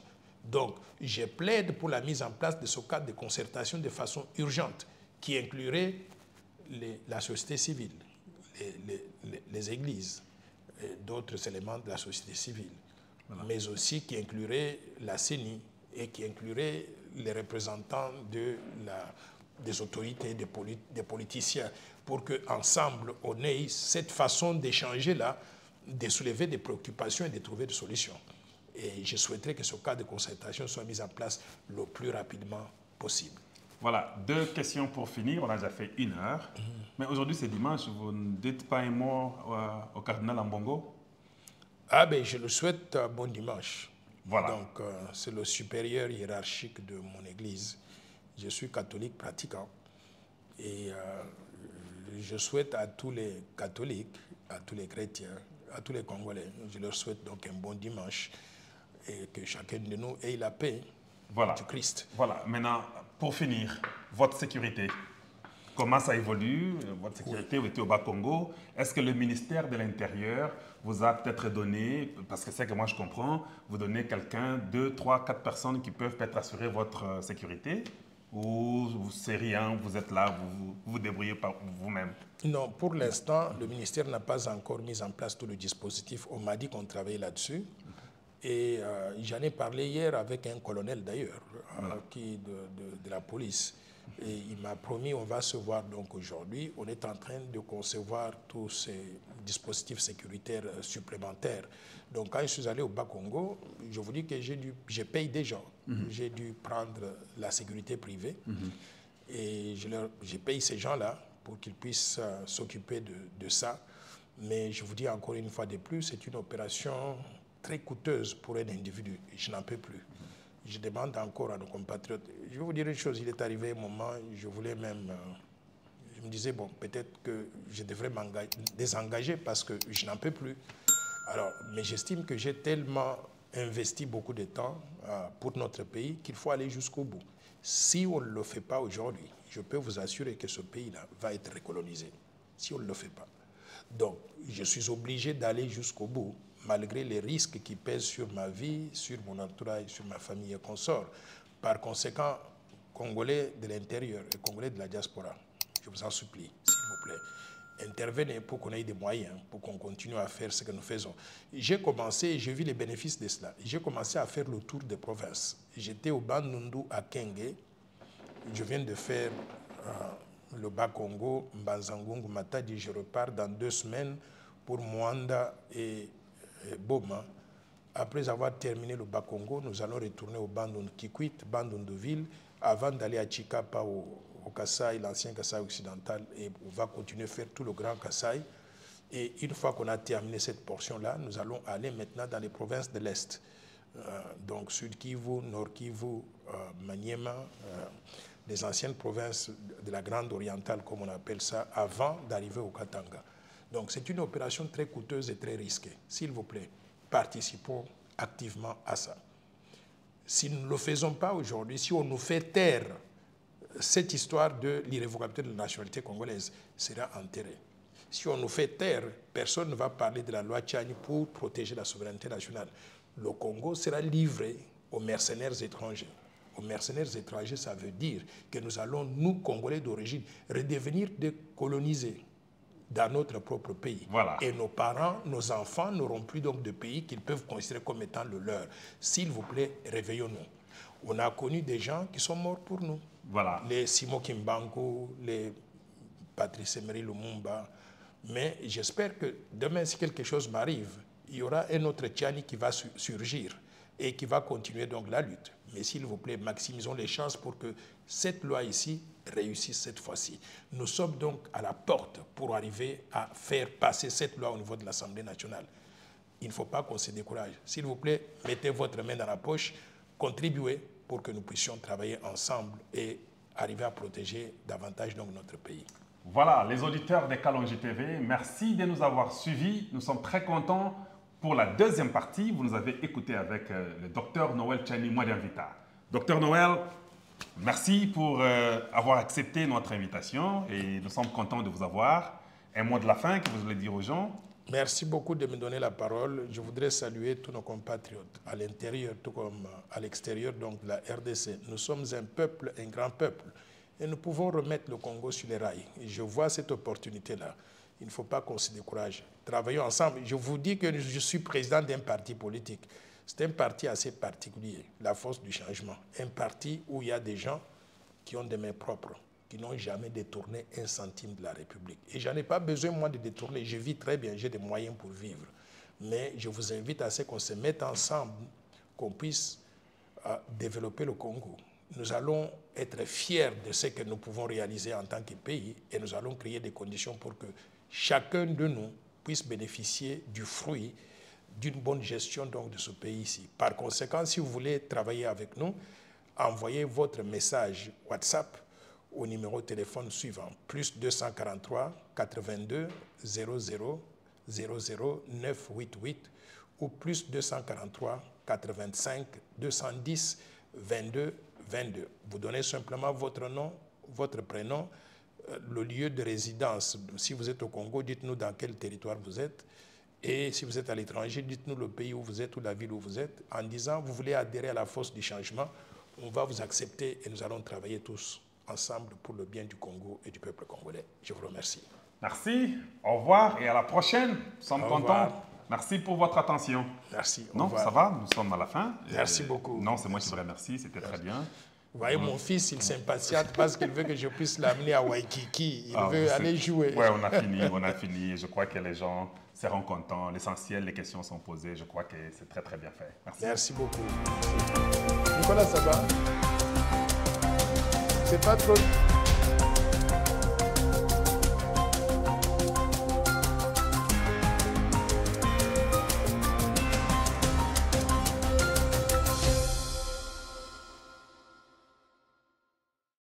Donc, je plaide pour la mise en place de ce cadre de concertation de façon urgente, qui inclurait la société civile, les églises, d'autres éléments de la société civile, mais aussi qui inclurait la CENI et qui inclurait les représentants des autorités, des politiciens, pour qu'ensemble, on ait cette façon d'échanger-là, de soulever des préoccupations et de trouver des solutions. Et je souhaiterais que ce cas de concertation soit mis en place le plus rapidement possible. Voilà, deux questions pour finir. On a déjà fait 1 heure. Mais aujourd'hui, c'est dimanche. Vous ne dites pas un mot au cardinal Ambongo? Ah ben, je le souhaite bon dimanche. Voilà. Donc, c'est le supérieur hiérarchique de mon église. Je suis catholique pratiquant. Et je souhaite à tous les catholiques, à tous les chrétiens, à tous les Congolais, je leur souhaite donc un bon dimanche et que chacun de nous ait la paix du Christ. Voilà. Maintenant, pour finir, votre sécurité. Comment ça évolue, votre sécurité, vous étiez au Bas-Congo. Est-ce que le ministère de l'Intérieur vous a peut-être donné, parce que c'est que moi je comprends, vous donnez quelqu'un, 2, 3, 4 personnes qui peuvent peut-être assurer votre sécurité? Ou c'est rien, vous êtes là, vous vous débrouillez par vous-même? Non, pour l'instant, le ministère n'a pas encore mis en place tout le dispositif. On m'a dit qu'on travaillait là-dessus. Et j'en ai parlé hier avec un colonel d'ailleurs, de la police. Et il m'a promis, on va se voir donc aujourd'hui. On est en train de concevoir tous ces dispositifs sécuritaires supplémentaires. Donc quand je suis allé au Bas-Congo, je vous dis que je paye des gens. J'ai dû prendre la sécurité privée. Et je paye ces gens-là pour qu'ils puissent s'occuper de ça. Mais je vous dis encore une fois de plus, c'est une opération très coûteuse pour un individu. Je n'en peux plus. Je demande encore à nos compatriotes. Je vais vous dire une chose, il est arrivé un moment, je voulais même... je me disais, bon, peut-être que je devrais désengager parce que je n'en peux plus. Alors, mais j'estime que j'ai tellement investi beaucoup de temps pour notre pays qu'il faut aller jusqu'au bout. Si on ne le fait pas aujourd'hui, je peux vous assurer que ce pays-là va être recolonisé. Si on ne le fait pas. Donc, je suis obligé d'aller jusqu'au bout, malgré les risques qui pèsent sur ma vie, sur mon entourage, sur ma famille et consorts. Par conséquent, Congolais de l'intérieur et Congolais de la diaspora, je vous en supplie, s'il vous plaît, intervenez pour qu'on ait des moyens, pour qu'on continue à faire ce que nous faisons. J'ai commencé, j'ai vu les bénéfices de cela. J'ai commencé à faire le tour des provinces. J'étais au Bandundu à Kenge. Je viens de faire le Bas-Congo, Mbanzangungu, Matadi. Je repars dans 2 semaines pour Mwanda et Boma. Après avoir terminé le Bas-Congo, nous allons retourner au Bandundu Kikwit, Bandundu-Ville, avant d'aller à Chikapa, au Kasaï, l'ancien Kasaï occidental, et on va continuer à faire tout le Grand Kasaï. Et une fois qu'on a terminé cette portion-là, nous allons aller maintenant dans les provinces de l'Est. Donc Sud Kivu, Nord Kivu, Maniema, les anciennes provinces de la Grande Orientale, comme on appelle ça, avant d'arriver au Katanga. Donc c'est une opération très coûteuse et très risquée. S'il vous plaît, participons activement à ça. Si nous ne le faisons pas aujourd'hui, si on nous fait taire cette histoire de l'irrévocabilité de la nationalité congolaise, sera enterrée. Si on nous fait taire, personne ne va parler de la loi Tchani pour protéger la souveraineté nationale. Le Congo sera livré aux mercenaires étrangers. Aux mercenaires étrangers, ça veut dire que nous allons, nous, Congolais d'origine, redevenir décolonisés dans notre propre pays. Voilà. Et nos parents, nos enfants n'auront plus donc de pays qu'ils peuvent considérer comme étant le leur. S'il vous plaît, réveillons-nous. On a connu des gens qui sont morts pour nous. Voilà. Les Simo Kimbangu, les Patrice Emery Lumumba. Mais j'espère que demain, si quelque chose m'arrive, il y aura un autre Tchani qui va surgir et qui va continuer donc la lutte. Mais s'il vous plaît, maximisons les chances pour que cette loi ici réussisse cette fois-ci. Nous sommes donc à la porte pour arriver à faire passer cette loi au niveau de l'Assemblée nationale. Il ne faut pas qu'on se décourage. S'il vous plaît, mettez votre main dans la poche, contribuez pour que nous puissions travailler ensemble et arriver à protéger davantage donc notre pays. Voilà, les auditeurs de Kalonji TV, merci de nous avoir suivis. Nous sommes très contents. Pour la deuxième partie, vous nous avez écouté avec le docteur Noël Tchani Mwadinvita. Docteur Noël, merci pour avoir accepté notre invitation et nous sommes contents de vous avoir. Un mot de la fin que vous voulez dire aux gens? Merci beaucoup de me donner la parole. Je voudrais saluer tous nos compatriotes à l'intérieur tout comme à l'extérieur donc de la RDC. Nous sommes un peuple, un grand peuple et nous pouvons remettre le Congo sur les rails. Et je vois cette opportunité-là. Il ne faut pas qu'on se décourage. Travaillons ensemble. Je vous dis que je suis président d'un parti politique. C'est un parti assez particulier, la force du changement. Un parti où il y a des gens qui ont des mains propres, qui n'ont jamais détourné un centime de la République. Et je n'en ai pas besoin, moi, de détourner. Je vis très bien, j'ai des moyens pour vivre. Mais je vous invite à ce qu'on se mette ensemble, qu'on puisse développer le Congo. Nous allons être fiers de ce que nous pouvons réaliser en tant que pays et nous allons créer des conditions pour que chacun de nous puisse bénéficier du fruit d'une bonne gestion donc, de ce pays ici. Par conséquent, si vous voulez travailler avec nous, envoyez votre message WhatsApp au numéro de téléphone suivant, plus 243 82 00 00 988 ou plus 243 85 210 22 22. Vous donnez simplement votre nom, votre prénom, le lieu de résidence. Si vous êtes au Congo, dites-nous dans quel territoire vous êtes. Et si vous êtes à l'étranger, dites-nous le pays où vous êtes ou la ville où vous êtes. En disant, vous voulez adhérer à la force du changement, on va vous accepter et nous allons travailler tous ensemble pour le bien du Congo et du peuple congolais. Je vous remercie. Merci, au revoir et à la prochaine. Nous sommes Au contents. revoir. Merci pour votre attention. Merci. Au Non, revoir. ça va, nous sommes à la fin. Merci beaucoup. Non, c'est moi qui vous remercie, c'était très bien. Vous voyez, mon fils, il s'impatiente parce qu'il veut que je puisse l'amener à Waikiki. Il Ah, veut aller jouer. Oui, on a fini, on a fini. Je crois que les gens seront contents. L'essentiel, les questions sont posées. Je crois que c'est très, très bien fait. Merci. Merci beaucoup. Nicolas, ça va? C'est pas trop...